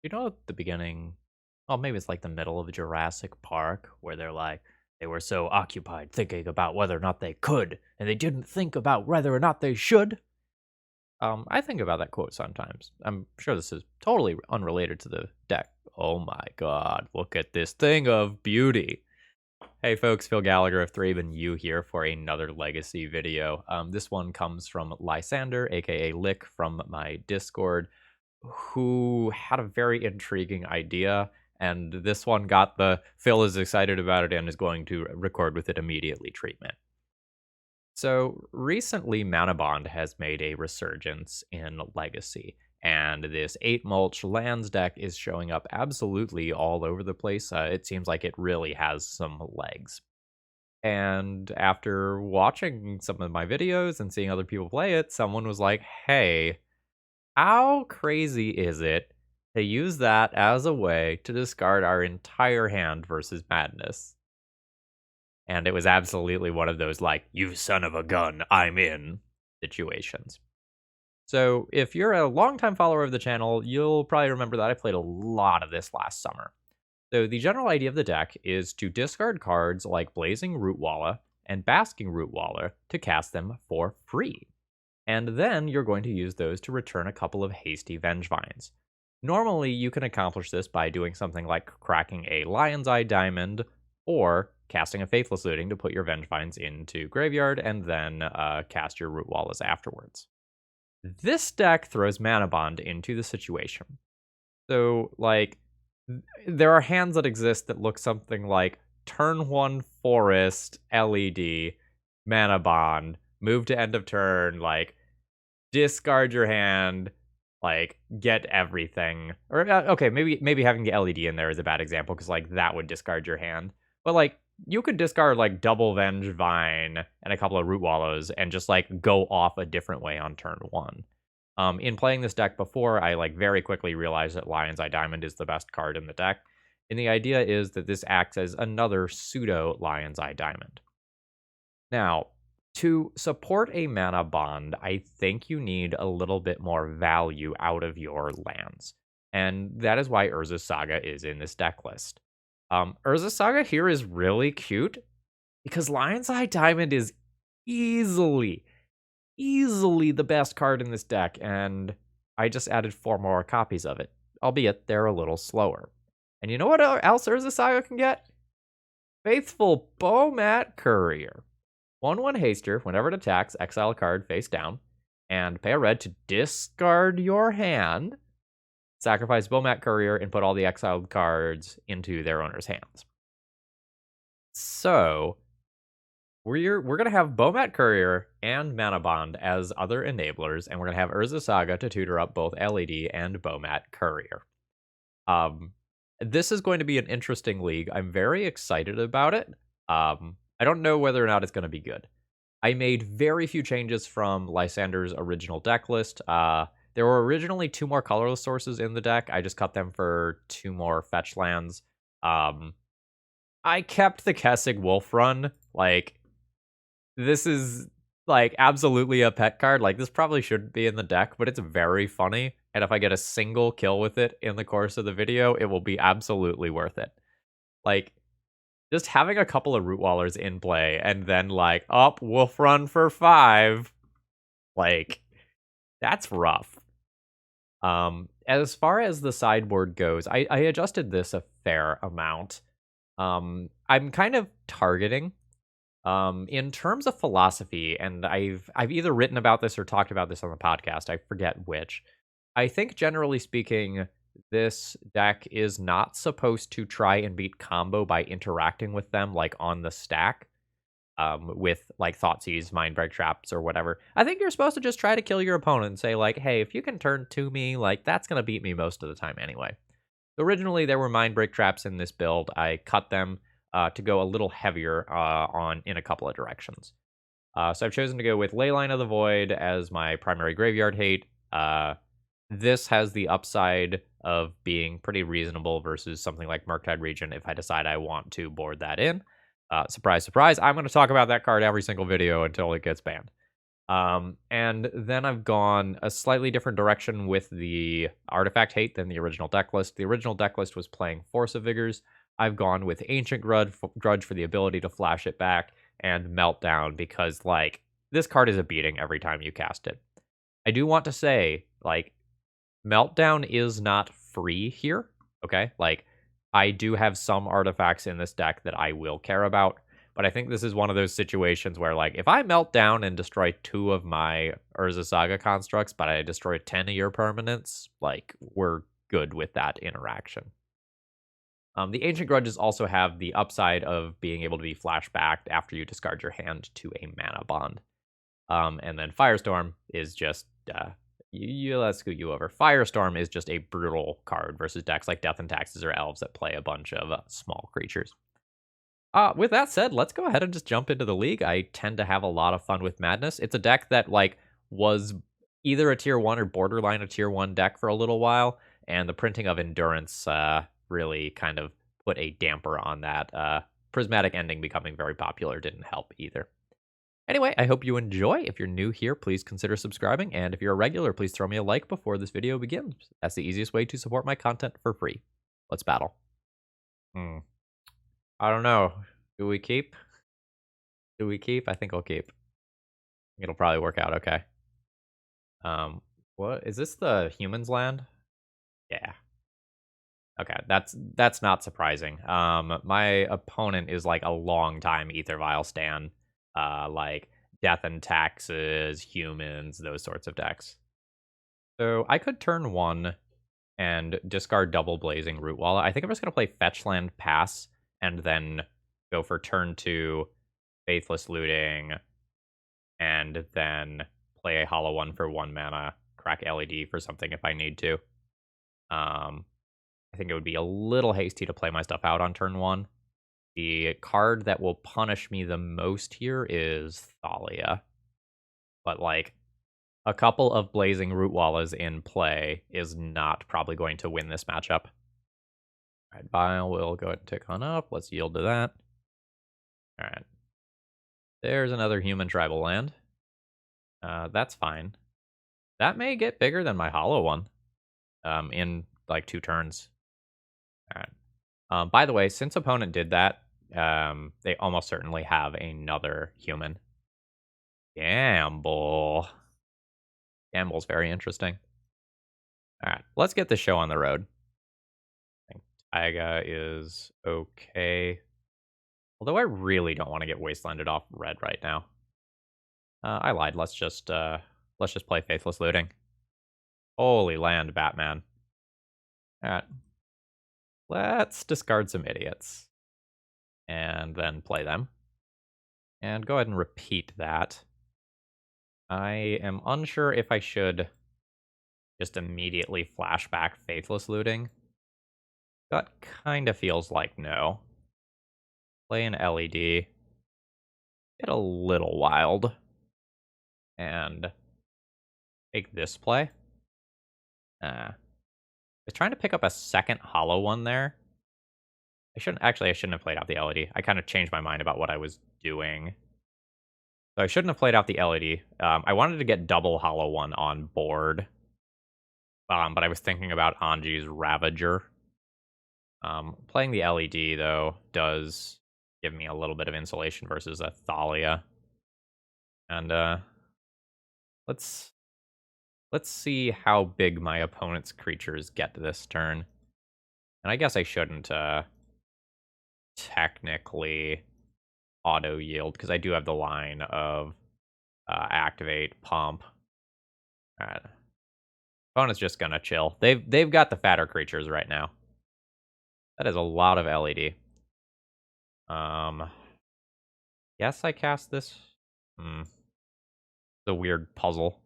You know, at the beginning, well, maybe it's like the middle of Jurassic Park, where they're like, they were so occupied thinking about whether or not they could, and they didn't think about whether or not they should. I think about that quote sometimes. I'm sure this is totally unrelated to the deck. Oh my god, look at this thing of beauty. Hey folks, Phil Gallagher of ThrabenU here for another Legacy video. This one comes from Lysander, aka Lick, from my Discord, who had a very intriguing idea, and this one got the Phil is excited about it and is going to record with it immediately treatment. So recently, Manabond has made a resurgence in Legacy, and this 8 mulch lands deck is showing up absolutely all over the place. It seems like it really has some legs. And after watching some of my videos and seeing other people play it, someone was like, hey, how crazy is it to use that as a way to discard our entire hand versus Madness? And it was absolutely one of those, like, you son of a gun, I'm in situations. So if you're a longtime follower of the channel, you'll probably remember that I played a lot of this last summer. So the general idea of the deck is to discard cards like Blazing Rootwalla and Basking Rootwalla to cast them for free. And then you're going to use those to return a couple of hasty Vengevines. Normally, you can accomplish this by doing something like cracking a Lion's Eye Diamond, or casting a Faithless Looting to put your Vengevines into graveyard, and then cast your Rootwallas afterwards. This deck throws Manabond into the situation. So, like, there are hands that exist that look something like turn 1 Forest, LED, Manabond, move to end of turn, like, discard your hand, like, get everything. Or, okay, maybe having the LED in there is a bad example, because, like, that would discard your hand. But, like, you could discard, like, double Vengevine and a couple of Rootwallows and just, like, go off a different way on turn 1. In playing this deck before, I, like, very quickly realized that Lion's Eye Diamond is the best card in the deck. And the idea is that this acts as another pseudo Lion's Eye Diamond. Now, to support a Manabond, I think you need a little bit more value out of your lands. And that is why Urza Saga is in this deck list. Urza Saga here is really cute because Lion's Eye Diamond is easily the best card in this deck, and I just added 4 more copies of it, albeit they're a little slower. And you know what else Urza Saga can get? Faithful Bomat Courier. 1/1 haster, whenever it attacks, exile a card face down, and pay a red to discard your hand, sacrifice Bomat Courier, and put all the exiled cards into their owner's hands. So, we're going to have Bomat Courier and Manabond as other enablers, and we're going to have Urza Saga to tutor up both LED and Bomat Courier. This is going to be an interesting league. I'm very excited about it. I don't know whether or not it's going to be good. I made very few changes from Lysander's original deck list. There were originally 2 more colorless sources in the deck. I just cut them for 2 more fetch lands. I kept the Kessig Wolf Run. Like, this is, like, absolutely a pet card. Like, this probably shouldn't be in the deck, but it's very funny. And if I get a single kill with it in the course of the video, it will be absolutely worth it. Like, just having a couple of Rootwallers in play and then, like, Wolf Run for 5. Like, that's rough. As far as the sideboard goes, I adjusted this a fair amount. I'm kind of targeting, in terms of philosophy, and I've either written about this or talked about this on the podcast, I forget which. I think, generally speaking, this deck is not supposed to try and beat combo by interacting with them, like, on the stack, with, like, Thoughtseize, Mindbreak Traps, or whatever. I think you're supposed to just try to kill your opponent and say, like, hey, if you can turn to me, like, that's going to beat me most of the time anyway. Originally, there were Mindbreak Traps in this build. I cut them to go a little heavier in a couple of directions. So I've chosen to go with Leyline of the Void as my primary graveyard hate. This has the upside of being pretty reasonable versus something like Murktide Region if I decide I want to board that in. Surprise, surprise, I'm going to talk about that card every single video until it gets banned. And then I've gone a slightly different direction with the Artifact Hate than the original deck list. The original deck list was playing Force of Vigors. I've gone with Ancient Grudge for the ability to flash it back, and Meltdown because, like, this card is a beating every time you cast it. I do want to say, like, Meltdown is not free here, okay? Like, I do have some artifacts in this deck that I will care about, but I think this is one of those situations where, like, if I melt down and destroy 2 of my Urza Saga constructs, but I destroy 10 of your permanents, like, we're good with that interaction. The Ancient Grudges also have the upside of being able to be flashbacked after you discard your hand to a Manabond. And then Firestorm is just, let's scoot you over. Firestorm is just a brutal card versus decks like Death and Taxes or Elves that play a bunch of small creatures. With that said, let's go ahead and just jump into the league. I tend to have a lot of fun with Madness. It's a deck that, like, was either a tier 1 or borderline a tier 1 deck for a little while, and the printing of Endurance really kind of put a damper on that. Prismatic Ending becoming very popular didn't help either. Anyway, I hope you enjoy. If you're new here, please consider subscribing, and if you're a regular, please throw me a like before this video begins. That's the easiest way to support my content for free. Let's battle. I don't know. Do we keep? Do we keep? I think I'll keep. It'll probably work out okay. What is this? The humans' land? Yeah. Okay, that's not surprising. My opponent is like a long time Ether Vial stan. Like Death and Taxes, humans, those sorts of decks. So I could turn 1 and discard double Blazing Rootwalla. I think I'm just gonna play Fetch Land, pass, and then go for turn 2, Faithless Looting, and then play a Hollow One for 1 mana, crack LED for something if I need to. I think it would be a little hasty to play my stuff out on turn 1. The card that will punish me the most here is Thalia. But, like, a couple of Blazing Rootwallas in play is not probably going to win this matchup. Alright, Bile will go ahead and tick on up. Let's yield to that. Alright. There's another human tribal land. That's fine. That may get bigger than my Hollow One. In, like, 2 turns. Alright. By the way, since opponent did that, they almost certainly have another human. Gamble. Gamble's very interesting. Alright, let's get this show on the road. I think Saga is okay. Although I really don't want to get wastelanded off red right now. I lied. Let's just play Faithless Looting. Holy land, Batman. Alright. Let's discard some idiots. And then play them. And go ahead and repeat that. I am unsure if I should just immediately flashback Faithless Looting. That kind of feels like no. Play an LED. Get a little wild. And take this play. I was trying to pick up a second Hollow One there. I shouldn't have played out the LED. I kind of changed my mind about what I was doing. So I shouldn't have played out the LED. I wanted to get double Hollow One on board. But I was thinking about Anji's Ravager. Playing the LED, though, does give me a little bit of insulation versus a Thalia. And let's see how big my opponent's creatures get this turn. And I guess I shouldn't technically auto-yield, because I do have the line of activate, pump. Alright. Opponent's just gonna chill. They've got the fatter creatures right now. That is a lot of LED. Yes, I cast this. It's a weird puzzle.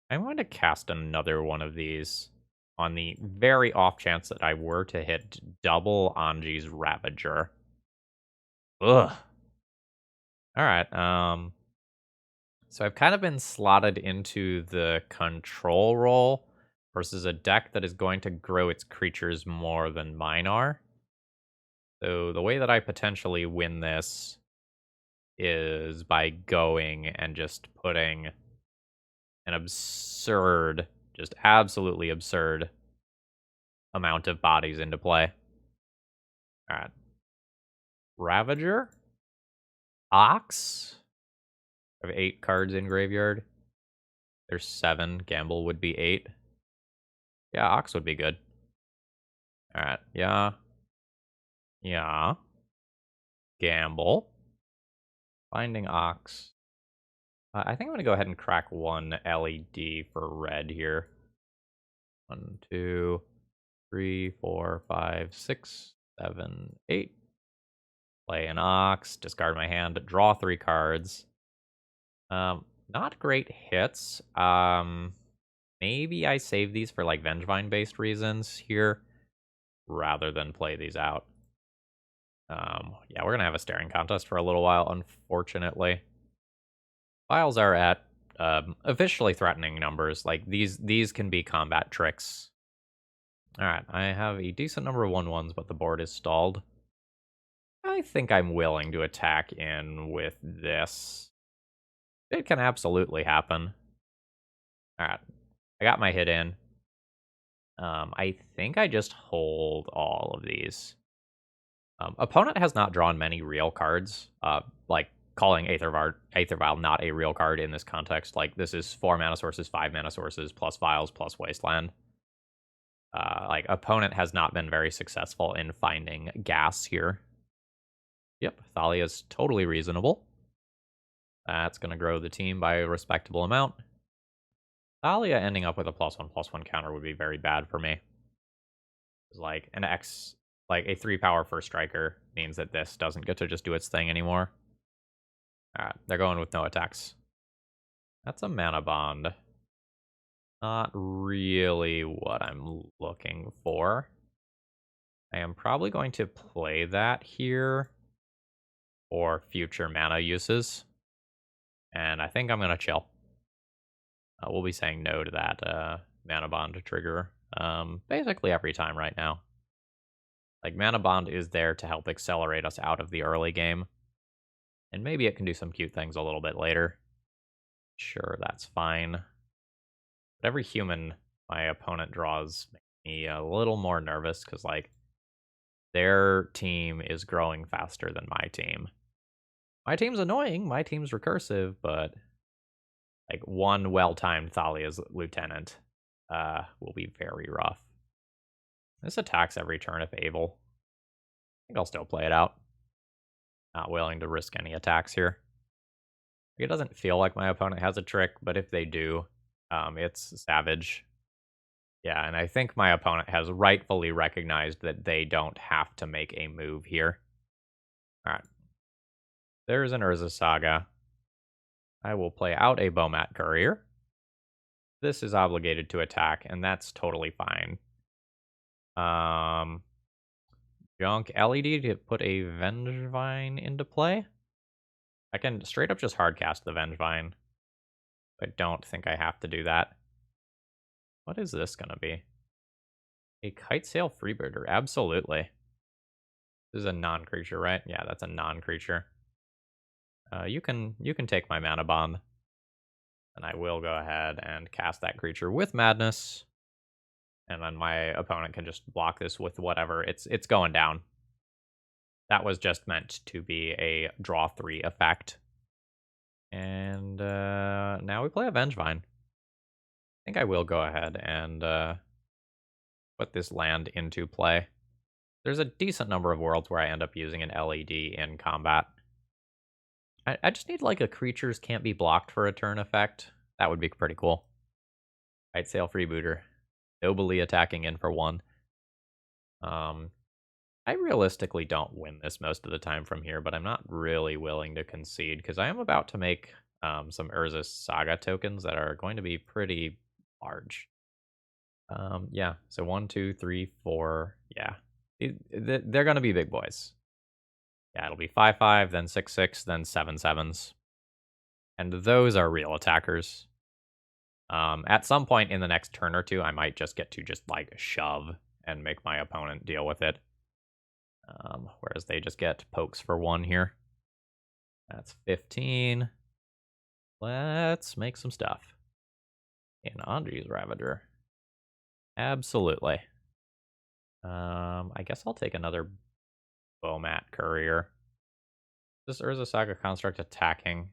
I'm going to cast another one of these on the very off chance that I were to hit double Anji's Ravager. Ugh. Alright, so I've kind of been slotted into the control role versus a deck that is going to grow its creatures more than mine are. So the way that I potentially win this is by going and just putting an absurd, just absolutely absurd amount of bodies into play. Alright. Ravager? Ox? I have 8 cards in graveyard. There's 7. Gamble would be 8. Yeah, Ox would be good. Alright, yeah. Yeah. Gamble. Finding Ox. I think I'm going to go ahead and crack 1 LED for red here. 1, 2, 3, 4, 5, 6, 7, 8. Play an Ox. Discard my hand. Draw 3 cards. Not great hits. Maybe I save these for like Vengevine-based reasons here, rather than play these out. Yeah, we're gonna have a staring contest for a little while, unfortunately. Files are at officially threatening numbers. Like these can be combat tricks. All right, I have a decent number of 1/1s, but the board is stalled. I think I'm willing to attack in with this. It can absolutely happen. All right, I got my hit in. I think I just hold all of these. Opponent has not drawn many real cards. Like calling Aether Vial not a real card in this context. Like this is 4 mana sources, 5 mana sources, plus Vials, plus Wasteland. Like opponent has not been very successful in finding gas here. Yep, Thalia is totally reasonable. That's going to grow the team by a respectable amount. Thalia ending up with a +1/+1 counter would be very bad for me. Like an X, like a 3 power first striker means that this doesn't get to just do its thing anymore. Alright, they're going with no attacks. That's a Manabond. Not really what I'm looking for. I am probably going to play that here for future mana uses. And I think I'm going to chill. We'll be saying no to that Manabond trigger basically every time right now. Like, Manabond is there to help accelerate us out of the early game. And maybe it can do some cute things a little bit later. Sure, that's fine. But every human my opponent draws makes me a little more nervous, because, like, their team is growing faster than my team. My team's annoying, my team's recursive, but, like, one well-timed Thalia's Lieutenant will be very rough. This attacks every turn if able. I think I'll still play it out. Not willing to risk any attacks here. It doesn't feel like my opponent has a trick, but if they do, it's savage. Yeah, and I think my opponent has rightfully recognized that they don't have to make a move here. Alright. There's an Urza Saga. I will play out a Bomat Courier. This is obligated to attack, and that's totally fine. Junk LED to put a Vengevine into play. I can straight up just hardcast the Vengevine. I don't think I have to do that. What is this going to be? A Kitesail Freebirder. Absolutely. This is a non-creature, right? Yeah, that's a non-creature. You can take my Manabond. And I will go ahead and cast that creature with Madness. And then my opponent can just block this with whatever. It's going down. That was just meant to be a draw 3 effect. And now we play a Vengevine. I think I will go ahead and put this land into play. There's a decent number of worlds where I end up using an LED in combat. I just need like a creatures can't be blocked for a turn effect. That would be pretty cool. Kitesail Freebooter. Nobly attacking in for 1. I realistically don't win this most of the time from here, but I'm not really willing to concede, because I am about to make some Urza Saga tokens that are going to be pretty large. Yeah, so 1, 2, 3, 4, yeah. They're going to be big boys. Yeah, it'll be 5/5, then 6/6, then 7/7s. And those are real attackers. At some point in the next turn or two, I might just get to just, like, shove and make my opponent deal with it. Whereas they just get pokes for 1 here. That's 15. Let's make some stuff. And Andre's Ravager. Absolutely. I guess I'll take another Bomat Courier. This Urza Saga construct attacking.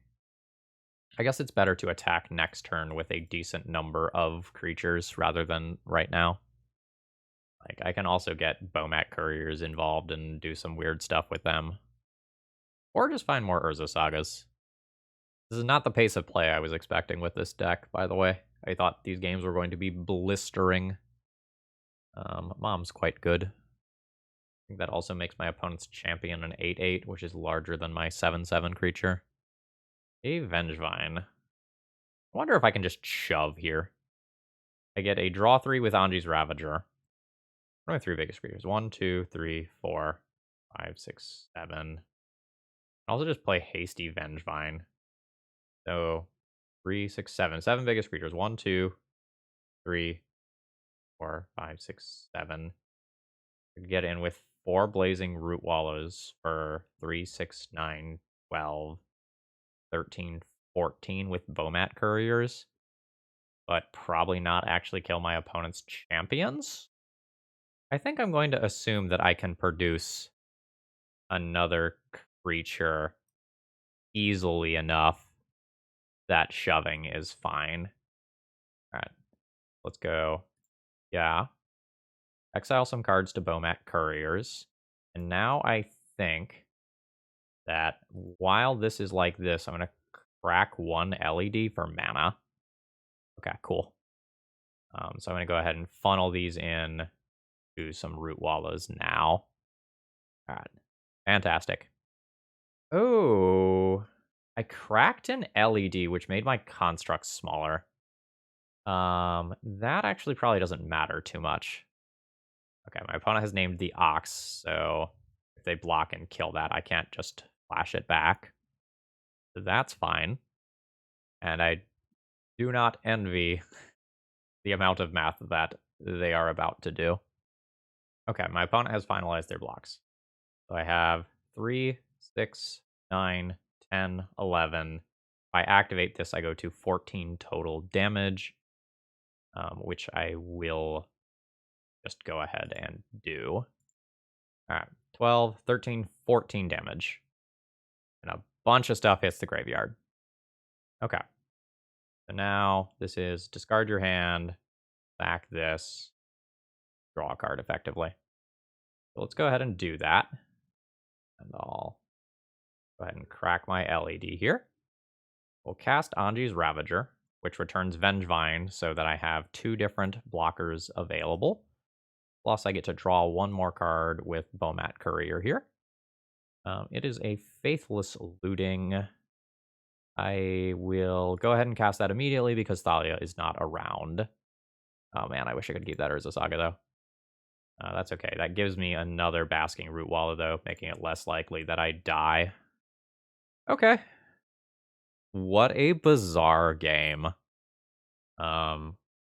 I guess it's better to attack next turn with a decent number of creatures rather than right now. Like, I can also get Bomat Couriers involved and do some weird stuff with them. Or just find more Urza Sagas. This is not the pace of play I was expecting with this deck, by the way. I thought these games were going to be blistering. Mom's quite good. I think that also makes my opponent's champion an 8/8, which is larger than my 7/7 creature. A Vengevine. I wonder if I can just shove here. I get a draw 3 with Anji's Ravager. What are my 3 biggest creatures? 1, 2, 3, 4, 5, 6, 7. I'll also just play Hasty Vengevine. So 3, 6, 7. 7 biggest creatures. 1, 2, 3, 4, 5, 6, 7. Get in with 4 Blazing Root Wallows for 3, 6, 9, 12, 13, 14 with Bomat Couriers. But probably not actually kill my opponent's champions. I think I'm going to assume that I can produce another creature easily enough that shoving is fine. Alright, let's go. Yeah. Exile some cards to Bomat Couriers. And now I think that while this is like this, I'm going to crack 1 LED for mana. Okay, cool. So I'm going to go ahead and funnel these in to some Root Wallows now. Alright, fantastic. Oh, I cracked an LED, which made my constructs smaller. That actually probably doesn't matter too much. Okay, my opponent has named the Ox, so if they block and kill that, I can't just flash it back. So that's fine. And I do not envy the amount of math that they are about to do. Okay, my opponent has finalized their blocks. So I have 3, 6, 9, 10, 11. If I activate this, I go to 14 total damage, which I will just go ahead and do. All right, 12, 13, 14 damage. And a bunch of stuff hits the graveyard. Okay. So now this is discard your hand, sack this, draw a card effectively. So let's go ahead and do that. And I'll go ahead and crack my LED here. We'll cast Anji's Ravager, which returns Vengevine so that I have 2 different blockers available. Plus, I get to draw 1 more card with Bomat Courier here. It is a Faithless Looting. I will go ahead and cast that immediately because Thalia is not around. Oh man, I wish I could keep that Urza Saga though. That's okay. That gives me another Basking Root Wallow though, making it less likely that I die. Okay. What a bizarre game.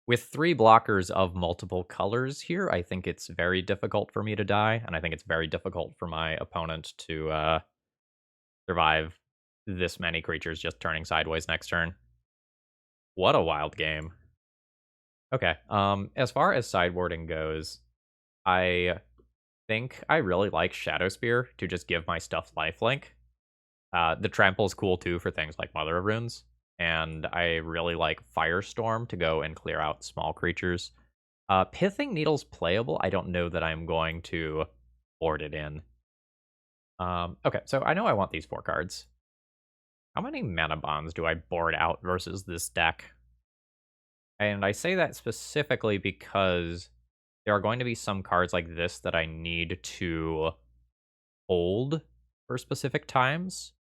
With 3 blockers of multiple colors here, I think it's very difficult for me to die, and I think it's very difficult for my opponent to survive this many creatures just turning sideways next turn. What a wild game. Okay, as far as sideboarding goes, I think I really like Shadow Spear to just give my stuff lifelink. The Trample's cool too for things like Mother of Runes. And I really like Firestorm to go and clear out small creatures. Pithing Needle's playable. I don't know that I'm going to board it in. Okay, so I know I want these 4 cards. How many Manabonds do I board out versus this deck? And I say that specifically because there are going to be some cards like this that I need to hold for specific times.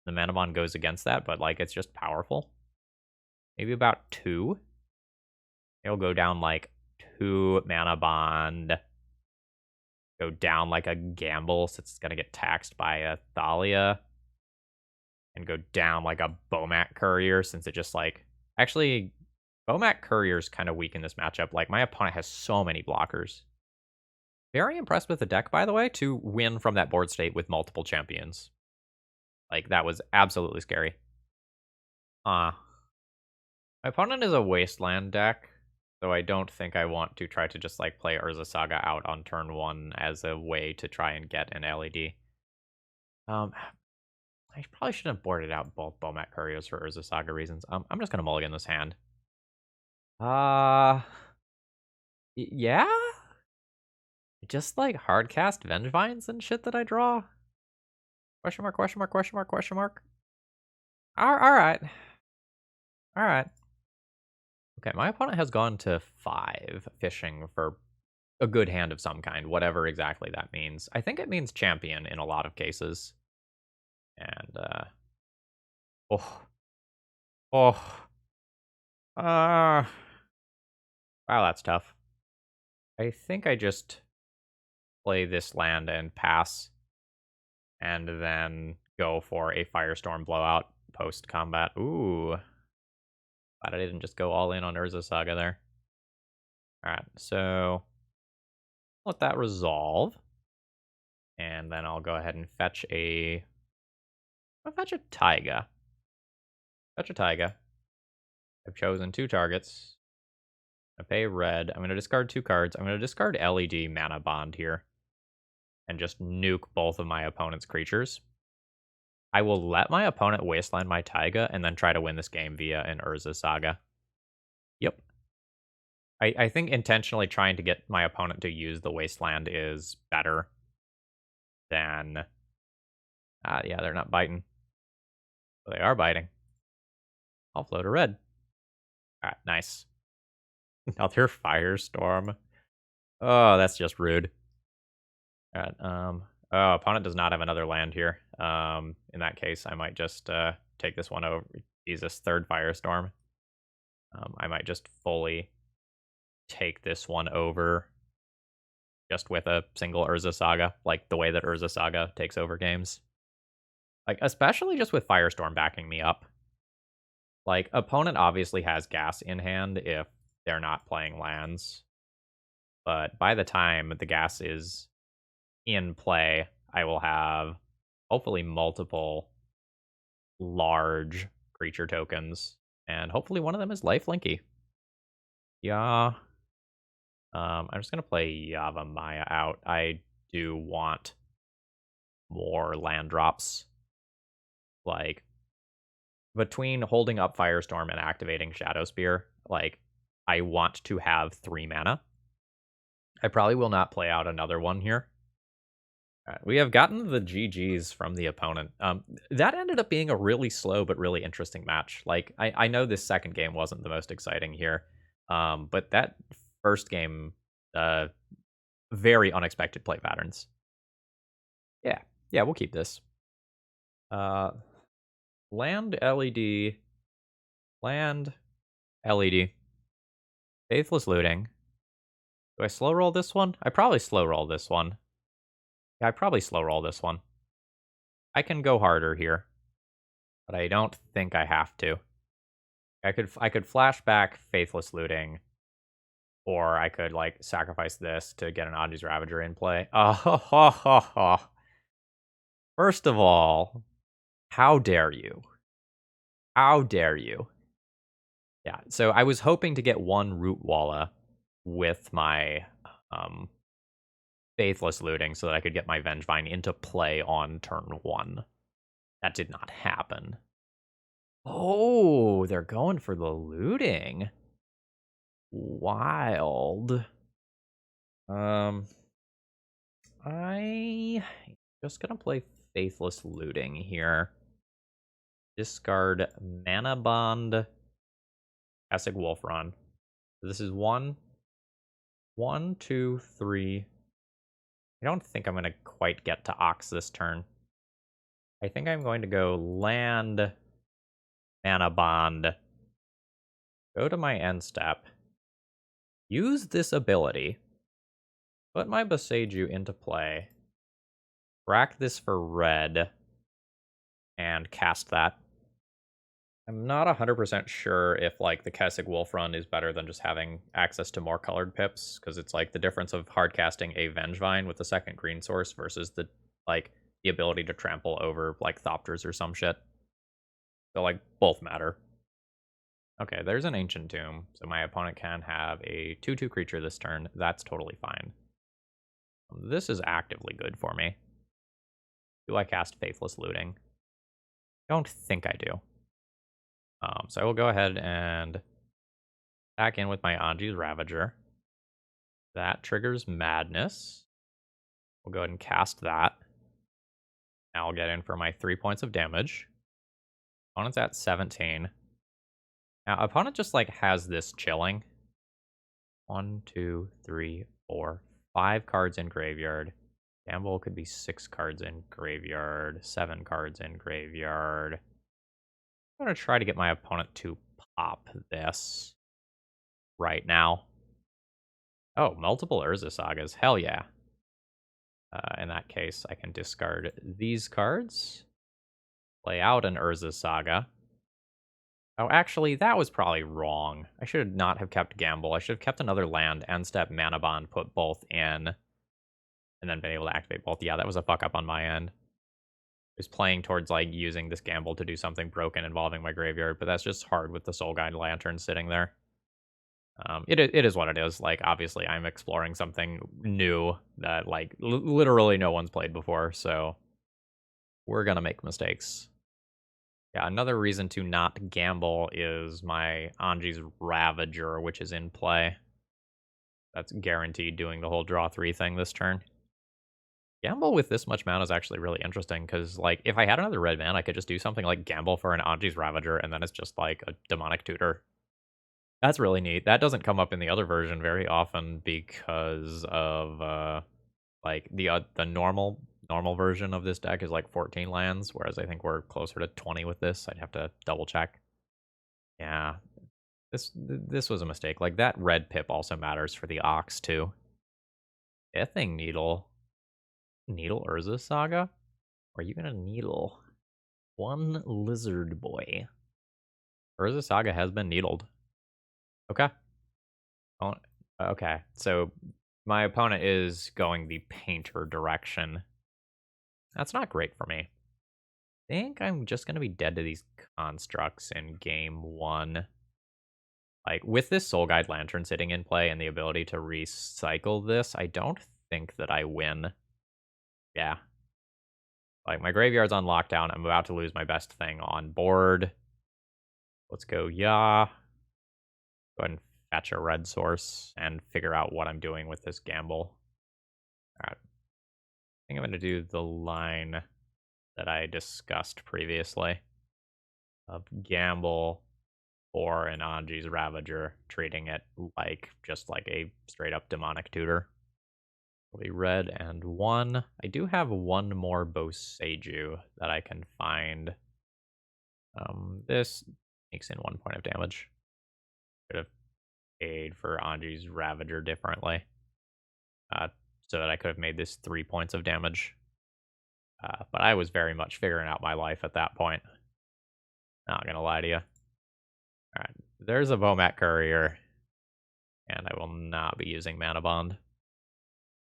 The Manabond goes against that, but like it's just powerful. Maybe about 2. It'll go down like 2 Manabond. Go down like a Gamble, since it's gonna get taxed by a Thalia. And go down like a Bomat Courier, since it just like... Actually, Bomat Courier's kind of weak in this matchup. Like, my opponent has so many blockers. Very impressed with the deck, by the way, to win from that board state with multiple champions. Like, that was absolutely scary. My opponent is a Wasteland deck, so I don't think I want to try to just, like, play Urza Saga out on turn 1 as a way to try and get an LED. I probably shouldn't have boarded out both Bomat Couriers for Urza Saga reasons. I'm just gonna mulligan this hand. Yeah? Just, like, hardcast Vengevines and shit that I draw? Question mark, question mark, question mark, question mark? Alright. Alright. Okay, my opponent has gone to 5, fishing for a good hand of some kind, whatever exactly that means. I think it means champion in a lot of cases. And, oh. Oh. Wow, that's tough. I think I just play this land and pass, and then go for a Firestorm blowout post-combat. Ooh. Glad I didn't just go all in on Urza Saga there. Alright, so let that resolve. And then I'll go ahead and fetch a... I'll fetch a Taiga. Fetch a Taiga. I've chosen 2 targets. I pay red. I'm going to discard 2 cards. I'm going to discard LED Manabond here. And just nuke both of my opponent's creatures. I will let my opponent wasteland my Taiga and then try to win this game via an Urza Saga. Yep. I think intentionally trying to get my opponent to use the wasteland is better than... yeah, they're not biting. They are biting. I'll float a red. Alright, nice. Another Firestorm. Oh, that's just rude. Alright, oh, opponent does not have another land here. In that case, I might just take this one over. Jesus, 3rd Firestorm. I might just fully take this one over just with a single Urza Saga, like the way that Urza Saga takes over games. Like, especially just with Firestorm backing me up. Like, opponent obviously has gas in hand if they're not playing lands. But by the time the gas is in play, I will have hopefully multiple large creature tokens. And hopefully one of them is lifelinky. Yeah. I'm just going to play Yavimaya out. I do want more land drops. Like, between holding up Firestorm and activating Shadow Spear, like, I want to have 3 mana. I probably will not play out another one here. We have gotten the GGs from the opponent. That ended up being a really slow but really interesting match. Like, I know this second game wasn't the most exciting here, but that first game, very unexpected play patterns. Yeah, we'll keep this. Land LED, land LED, Faithless Looting. Do I slow roll this one? I probably slow roll this one. Yeah, I probably slow roll this one. I can go harder here, but I don't think I have to. I could flashback Faithless Looting, or I could like sacrifice this to get an Aji's Ravager in play. First of all, how dare you? How dare you? Yeah, so I was hoping to get 1 Root Walla with my Faithless Looting so that I could get my Vengevine into play on turn 1. That did not happen. Oh, they're going for the looting. Wild. I just gonna play Faithless Looting here. Discard Manabond, Essig Wolfron. This is 1, 2, 3. I don't think I'm going to quite get to Ox this turn. I think I'm going to go land, Manabond, go to my end step, use this ability, put my Boseiju into play, rack this for red, and cast that. I'm not 100% sure if, like, the Kessig Wolfrun is better than just having access to more colored pips, because it's, like, the difference of hardcasting a Vengevine with the second green source versus the, like, the ability to trample over, like, Thopters or some shit. So, like, both matter. Okay, there's an Ancient Tomb, so my opponent can have a 2/2 creature this turn. That's totally fine. This is actively good for me. Do I cast Faithless Looting? Don't think I do. So I will go ahead and back in with my Anji's Ravager. That triggers Madness. We'll go ahead and cast that. Now I'll get in for my 3 points of damage. Opponent's at 17. Now, opponent just, like, has this chilling. 1, 2, 3, 4, 5 cards in graveyard. Gamble could be 6 cards in graveyard, 7 cards in graveyard. I'm going to try to get my opponent to pop this right now. Oh, multiple Urza Sagas. Hell yeah. In that case, I can discard these cards, play out an Urza Saga. Oh, actually, that was probably wrong. I should not have kept Gamble. I should have kept another land, end step, Manabond, put both in, and then been able to activate both. Yeah, that was a fuck up on my end. I was playing towards, like, using this Gamble to do something broken involving my graveyard, but that's just hard with the Soul Guide Lantern sitting there. It is what it is. Like, obviously, I'm exploring something new that, like, literally no one's played before, so we're gonna make mistakes. Yeah, another reason to not gamble is my Anji's Ravager, which is in play. That's guaranteed doing the whole draw 3 thing this turn. Gamble with this much mana is actually really interesting, because, like, if I had another red mana, I could just do something like gamble for an Anji's Ravager, and then it's just, like, a Demonic Tutor. That's really neat. That doesn't come up in the other version very often because of, like, the normal version of this deck is, like, 14 lands, whereas I think we're closer to 20 with this. I'd have to double check. Yeah, this was a mistake. Like, that red pip also matters for the Ox, too. Pithing Needle. Needle Urza Saga? Or are you gonna needle one lizard boy? Urza Saga has been needled. Okay. Oh, okay, so my opponent is going the painter direction. That's not great for me. I think I'm just going to be dead to these constructs in game 1. Like, with this Soul Guide Lantern sitting in play and the ability to recycle this, I don't think that I win. Yeah. Like, my graveyard's on lockdown. I'm about to lose my best thing on board. Let's go, yeah. Go ahead and fetch a red source and figure out what I'm doing with this gamble. Alright. I think I'm going to do the line that I discussed previously of gamble for an Anji's Ravager, treating it like just like a straight up Demonic Tutor. It'll be red and 1. I do have one more Boseiju that I can find. This makes in 1 point of damage. Could have paid for Anji's Ravager differently, so that I could have made this 3 points of damage. But I was very much figuring out my life at that point. Not gonna lie to you. Alright, there's a Vomat Courier, and I will not be using Manabond.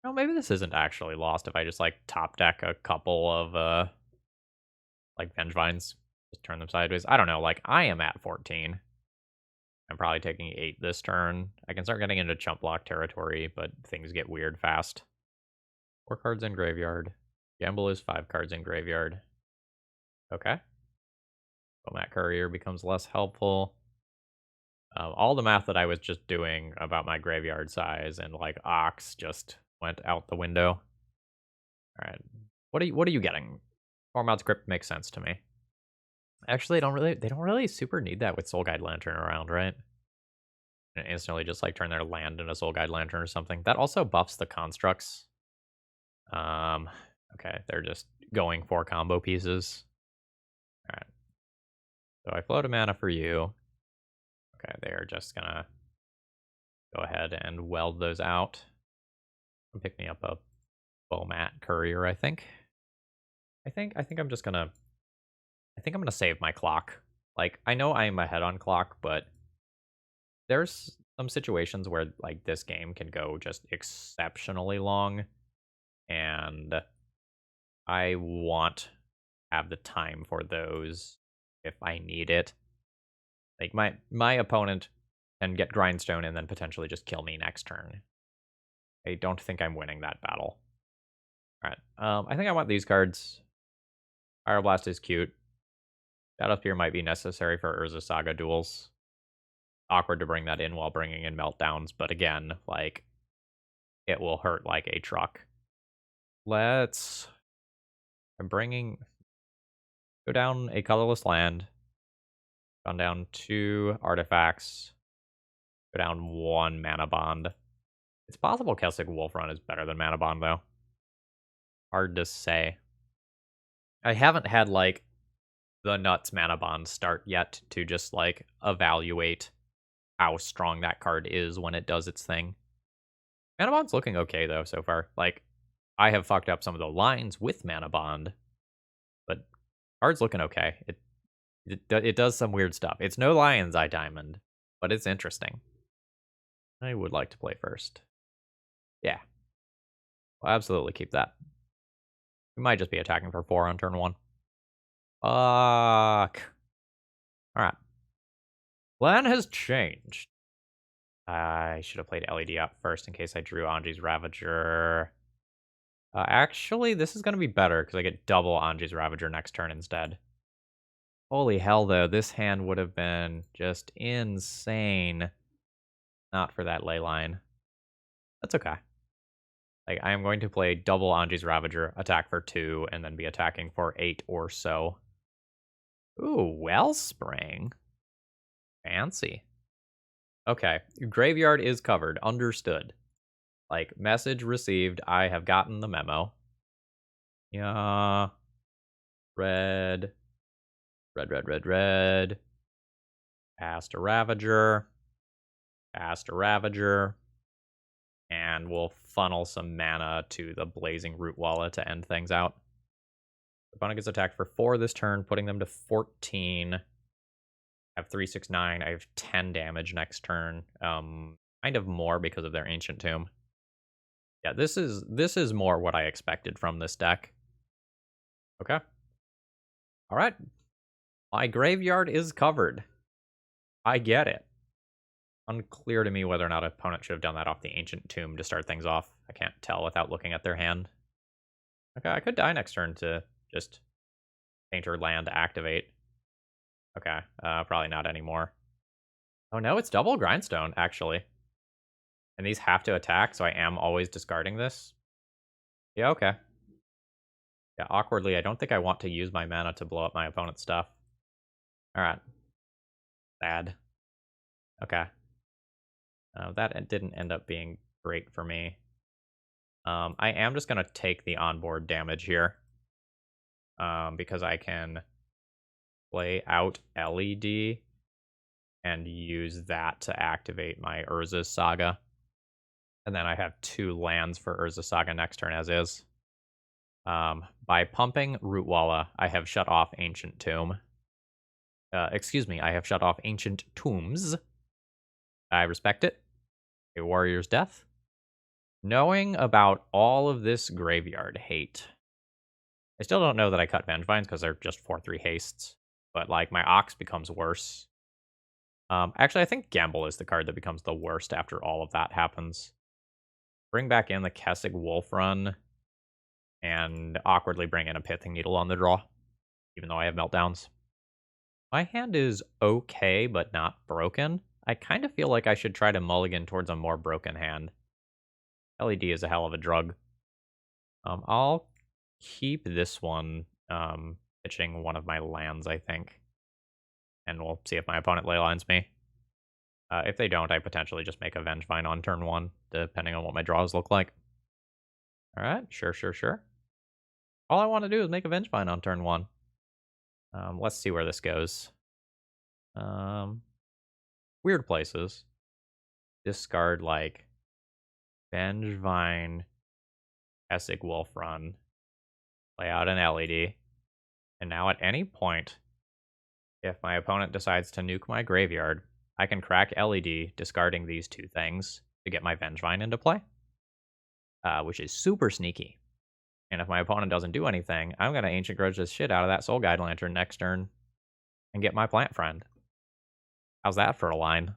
Oh, maybe this isn't actually lost if I just, like, top deck a couple of, like, Vengevines. Just turn them sideways. I don't know, like, I am at 14. I'm probably taking 8 this turn. I can start getting into chump block territory, but things get weird fast. 4 cards in graveyard. Gamble is 5 cards in graveyard. Okay. Vomat Courier becomes less helpful. All the math that I was just doing about my graveyard size and, like, Ox just went out the window. All right, what are you getting? Formout's Crypt makes sense to me. Actually, they don't really super need that with Soul Guide Lantern around, right? And instantly just, like, turn their land into Soul Guide Lantern or something. That also buffs the constructs. Okay, they're just going for combo pieces. All right. So I float a mana for you. Okay, they are just gonna go ahead and weld those out. And pick me up a Vomat Courier, I think. I think I'm just gonna... I think I'm gonna save my clock. Like, I know I'm ahead on clock, but there's some situations where, like, this game can go just exceptionally long, and I want to have the time for those if I need it. Like, my opponent can get Grindstone and then potentially just kill me next turn. I don't think I'm winning that battle. Alright, I think I want these cards. Fire Blast is cute. Shadow Spear might be necessary for Urza Saga duels. Awkward to bring that in while bringing in Meltdowns, but again, like, it will hurt like a truck. I'm bringing... Go down a colorless land. Gone down 2 artifacts. Go down 1 Manabond. It's possible Kessig Wolfrun is better than Manabond, though. Hard to say. I haven't had, like, the nuts Manabond start yet to just, like, evaluate how strong that card is when it does its thing. Manabond's looking okay, though, so far. Like, I have fucked up some of the lines with Manabond, but card's looking okay. It does some weird stuff. It's no Lion's Eye Diamond, but it's interesting. I would like to play first. Yeah. We'll absolutely keep that. We might just be attacking for 4 on turn 1. Fuck. Alright. Plan has changed. I should have played LED up first in case I drew Anji's Ravager. Actually, this is going to be better because I get double Anji's Ravager next turn instead. Holy hell, though. This hand would have been just insane. Not for that ley line. That's okay. Like, I am going to play double Anji's Ravager, attack for 2, and then be attacking for 8 or so. Ooh, Wellspring. Fancy. Okay, graveyard is covered. Understood. Like, message received. I have gotten the memo. Yeah. Red. Red. Past a Ravager. Past a Ravager. And we'll funnel some mana to the Blazing Root Walla to end things out. Opponent gets attacked for 4 this turn, putting them to 14. I have 3, 6, 9. I have 10 damage next turn. Kind of more because of their Ancient Tomb. Yeah, this is more what I expected from this deck. Okay. All right. My graveyard is covered. I get it. Unclear to me whether or not opponent should have done that off the Ancient Tomb to start things off. I can't tell without looking at their hand. Okay, I could die next turn to just Painter land activate. Okay, probably not anymore. Oh no, it's double Grindstone, actually. And these have to attack, so I am always discarding this. Yeah, okay. Yeah, awkwardly, I don't think I want to use my mana to blow up my opponent's stuff. Alright. Sad. Okay. That didn't end up being great for me. I am just going to take the onboard damage here. Because I can play out LED and use that to activate my Urza Saga. And then I have 2 lands for Urza Saga next turn as is. By pumping Root Walla, I have shut off Ancient Tomb. Excuse me, I have shut off Ancient Tombs. I respect it. A warrior's death. Knowing about all of this graveyard hate. I still don't know that I cut Vengevines because they're just 4/3 hastes. But, like, my Ox becomes worse. Actually, I think Gamble is the card that becomes the worst after all of that happens. Bring back in the Kessig Wolfrun. And awkwardly bring in a Pithing Needle on the draw. Even though I have Meltdowns. My hand is okay, but not broken. I kind of feel like I should try to mulligan towards a more broken hand. LED is a hell of a drug. I'll keep this one pitching one of my lands, I think. And we'll see if my opponent leylines me. If they don't, I potentially just make a Vengevine on turn 1, depending on what my draws look like. Alright, sure. All I want to do is make a Vengevine on turn 1. Let's see where this goes. Weird places. Discard, like, Vengevine, Kessig Wolfrun, play out an LED, and now at any point, if my opponent decides to nuke my graveyard, I can crack LED, discarding these 2 things to get my Vengevine into play, which is super sneaky. And if my opponent doesn't do anything, I'm going to Ancient Grudge the shit out of that Soul Guide Lantern next turn and get my plant friend. How's that for a line?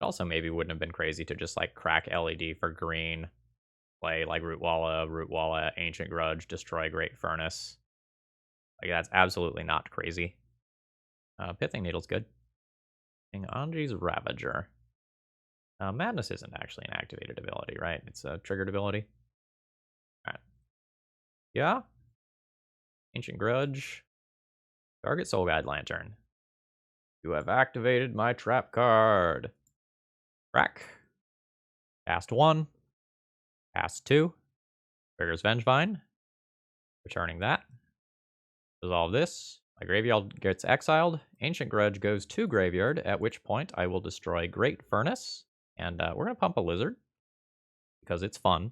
It also maybe wouldn't have been crazy to just like crack LED for green, play like Root Walla, Ancient Grudge, destroy Great Furnace. Like that's absolutely not crazy. Pithing Needle's good. Anji's Ravager. Madness isn't actually an activated ability, right? It's a triggered ability. Alright. Yeah. Ancient Grudge. Target Soul Guide Lantern. You have activated my trap card. Crack. Cast 1. Cast 2. Triggers Vengevine. Returning that. Resolve this. My graveyard gets exiled. Ancient Grudge goes to graveyard, at which point I will destroy Great Furnace. And we're going to pump a Lizard. Because it's fun.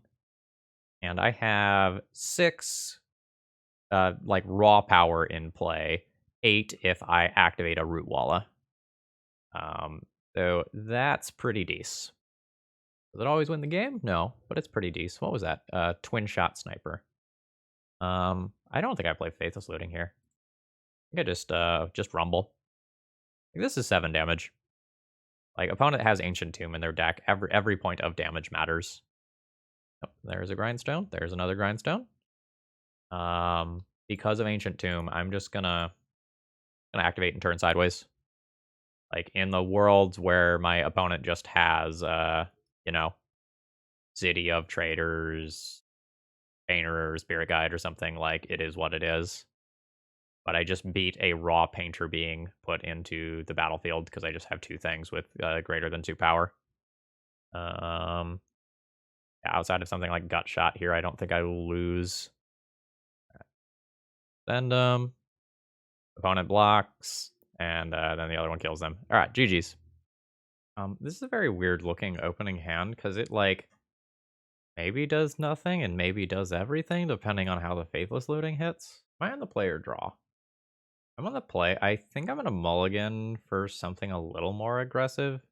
And I have 6 like raw power in play. 8 if I activate a Root Walla. So that's pretty decent. Does it always win the game? No, but it's pretty decent. What was that? Twin Shot Sniper. I don't think I play Faithless Looting here. I think I just Rumble. Like, this is 7 damage. Like, opponent has Ancient Tomb in their deck. Every point of damage matters. Oh, there's a Grindstone. There's another Grindstone. Because of Ancient Tomb, I'm just gonna activate and turn sideways. Like, in the worlds where my opponent just has, you know, City of Traders, Painter, or Spirit Guide or something, like, it is what it is. But I just beat a raw Painter being put into the battlefield because I just have 2 things with greater than 2 power. Yeah, outside of something like Gut Shot here, I don't think I will lose. Send them. Opponent blocks. And then the other one kills them. Alright, GG's. This is a very weird looking opening hand because it like maybe does nothing and maybe does everything depending on how the Faithless Looting hits. Am I on the play or draw? I'm on the play. I think I'm going to mulligan for something a little more aggressive.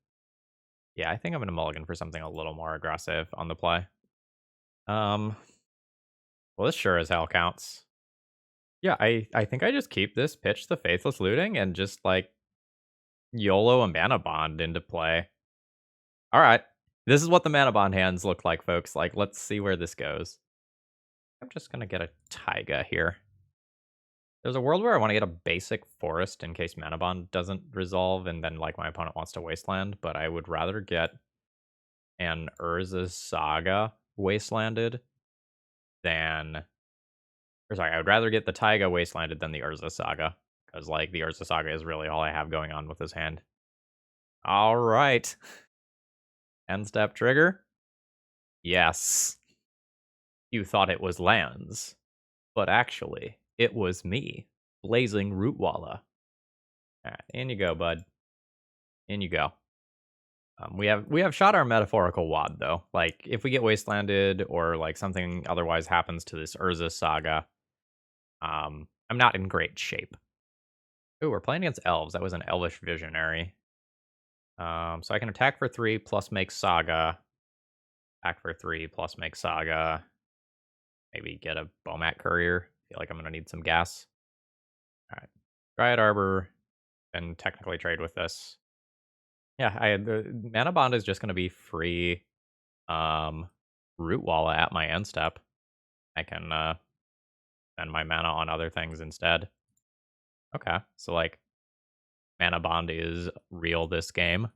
Yeah, I think I'm going to mulligan for something a little more aggressive on the play. Well, this sure as hell counts. Yeah, I think I just keep this, pitch the Faithless Looting, and just, like, YOLO a Manabond into play. Alright. This is what the Manabond hands look like, folks. Like, let's see where this goes. I'm just gonna get a Taiga here. There's a world where I want to get a basic forest in case Manabond doesn't resolve, and then, like, my opponent wants to Wasteland, but I would rather get an Urza Saga Wastelanded than... Or sorry, I would rather get the Taiga Wastelanded than the Urza Saga. Because, like, the Urza Saga is really all I have going on with this hand. Alright. End-step trigger? Yes. You thought it was lands. But actually, it was me. Blazing Root Walla. Alright, in you go, bud. In you go. We have shot our metaphorical wad, though. Like, if we get Wastelanded, or, like, something otherwise happens to this Urza Saga, I'm not in great shape. Ooh, we're playing against elves. That was an elvish visionary. So I can attack for 3 plus make Saga. Attack for 3 plus make Saga. Maybe get a Bomat Courier. Feel like I'm gonna need some gas. Alright. Dryad Arbor. And technically trade with this. Yeah, the Manabond is just gonna be free Root Walla at my end step. I can spend my mana on other things instead. Okay, so like Manabond is real this game.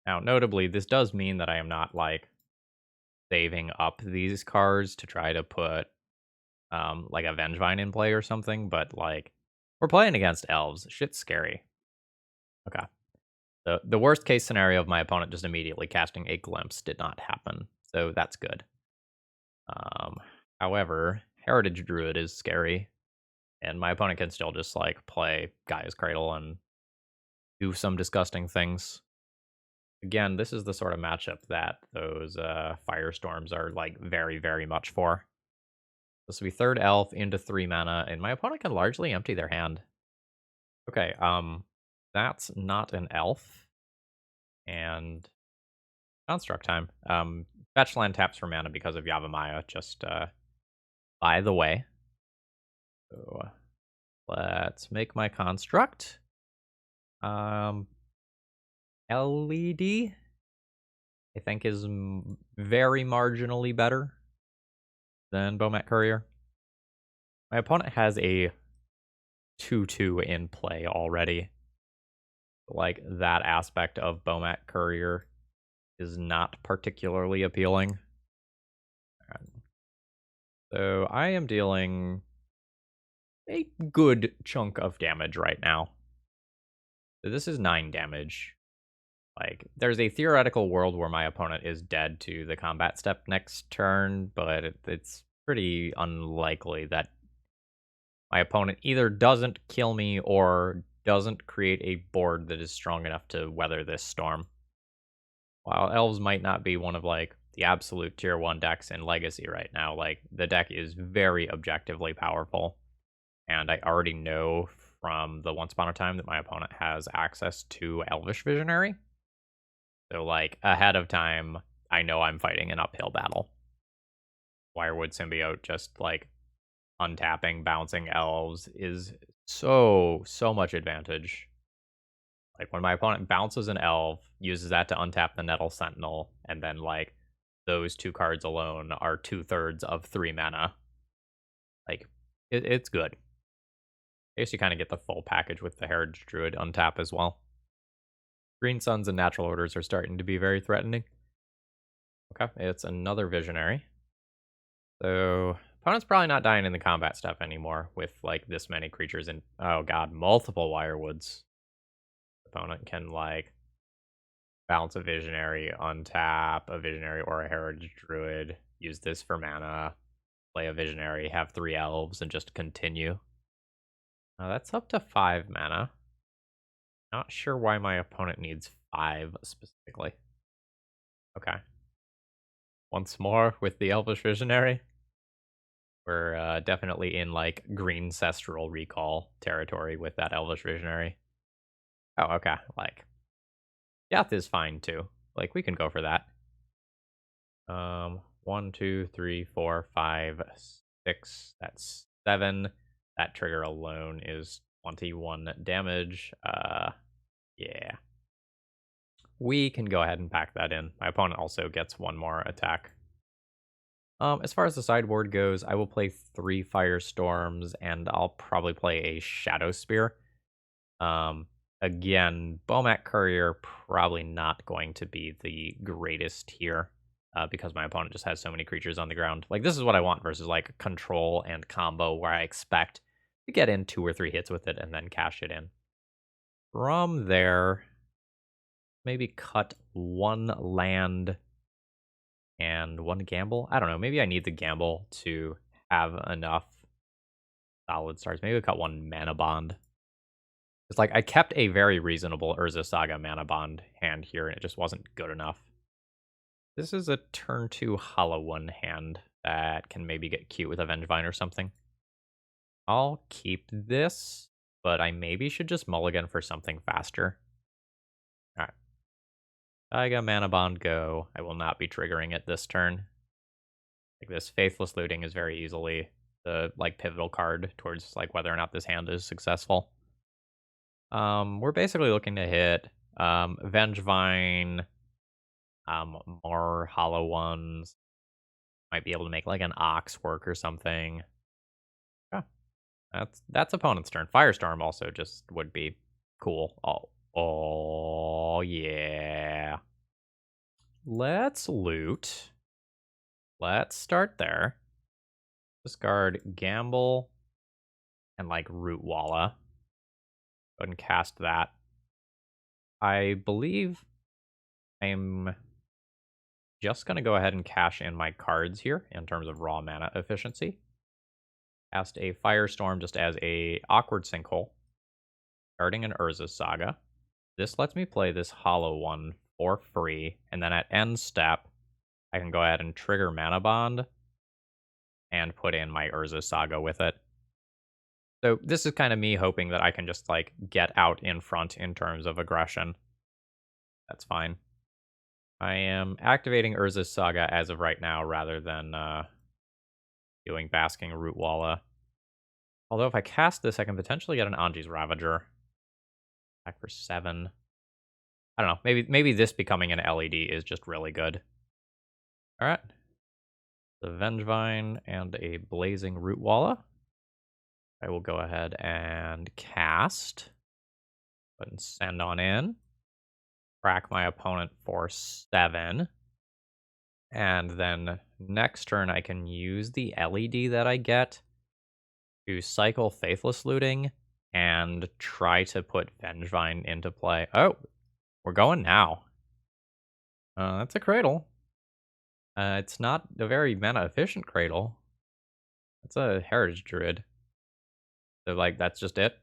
Now, notably, this does mean that I am not like saving up these cards to try to put like a Vengevine in play or something, but like we're playing against elves. Shit's scary. Okay. The worst case scenario of my opponent just immediately casting a Glimpse did not happen, so that's good. However, Heritage Druid is scary, and my opponent can still just like play Gaia's Cradle and do some disgusting things. Again, this is the sort of matchup that those Firestorms are like very, very much for. This will be 3rd elf into 3 mana, and my opponent can largely empty their hand. Okay, that's not an elf. And Construct time. Fetch land taps for mana because of Yavimaya, just By the way, so let's make my construct. LED, I think, is very marginally better than Bomat Courier. My opponent has a 2/2 in play already. Like, that aspect of Bomat Courier is not particularly appealing. So I am dealing a good chunk of damage right now. So this is 9 damage. Like, there's a theoretical world where my opponent is dead to the combat step next turn, but it's pretty unlikely that my opponent either doesn't kill me or doesn't create a board that is strong enough to weather this storm. While Elves might not be one of, like, the absolute tier 1 decks in Legacy right now, like, the deck is very objectively powerful. And I already know from the Once Upon a Time that my opponent has access to Elvish Visionary. So, like, ahead of time, I know I'm fighting an uphill battle. Wirewood Symbiote just, like, untapping, bouncing elves is so much advantage. Like, when my opponent bounces an elf, uses that to untap the Nettle Sentinel, and then, like, those 2 cards alone are 2/3 of 3 mana. Like, it's good. I guess you kind of get the full package with the Heritage Druid untap as well. Green Suns and Natural Orders are starting to be very threatening. Okay, it's another Visionary. So, opponent's probably not dying in the combat step anymore with, like, this many creatures and, oh god, multiple Wirewoods. Opponent can, like, bounce a Visionary, untap a Visionary or a Heritage Druid, use this for mana, play a Visionary, have 3 Elves, and just continue. That's up to 5 mana. Not sure why my opponent needs 5 specifically. Okay. Once more with the Elvish Visionary. We're definitely in, like, green Cestral Recall territory with that Elvish Visionary. Oh, okay. Like, Death is fine too. Like, we can go for that. 1, 2, 3, 4, 5, 6. That's 7. That trigger alone is 21 damage. Yeah. We can go ahead and pack that in. My opponent also gets 1 more attack. As far as the sideboard goes, I will play 3 Firestorms, and I'll probably play a Shadow Spear. Again, Bomat Courier probably not going to be the greatest here, because my opponent just has so many creatures on the ground. Like, this is what I want versus, like, Control and Combo, where I expect to get in 2 or 3 hits with it and then cash it in. From there, maybe cut 1 land and 1 gamble. I don't know. Maybe I need the gamble to have enough solid stars. Maybe we cut 1 Manabond. It's like I kept a very reasonable Urza Saga Manabond hand here, and it just wasn't good enough. This is a turn 2 Hollow One hand that can maybe get cute with a Vengevine or something. I'll keep this, but I maybe should just mulligan for something faster. Alright. Saga Manabond go. I will not be triggering it this turn. Like, this Faithless Looting is very easily the, like, pivotal card towards, like, whether or not this hand is successful. We're basically looking to hit Vengevine, more Hollow Ones. Might be able to make, like, an Ox work or something. Yeah, that's opponent's turn. Firestorm also just would be cool. Oh yeah. Let's loot. Let's start there. Discard Gamble and, like, Root Walla. Go ahead and cast that. I believe I'm just going to go ahead and cash in my cards here in terms of raw mana efficiency. Cast a Firestorm just as a awkward sinkhole. Starting an Urza Saga. This lets me play this Hollow One for free, and then at end step, I can go ahead and trigger Manabond and put in my Urza Saga with it. So this is kind of me hoping that I can just, like, get out in front in terms of aggression. That's fine. I am activating Urza's Saga as of right now rather than doing Basking Root Walla. Although if I cast this, I can potentially get an Anji's Ravager. Back for 7. I don't know. Maybe this becoming an LED is just really good. All right. The Vengevine and a Blazing Root Walla. I will go ahead and cast. Go ahead and send on in. Crack my opponent for 7. And then next turn, I can use the LED that I get to cycle Faithless Looting and try to put Vengevine into play. Oh, we're going now. That's a Cradle. It's not a very mana-efficient Cradle. It's a Heritage Druid. So, like, that's just it.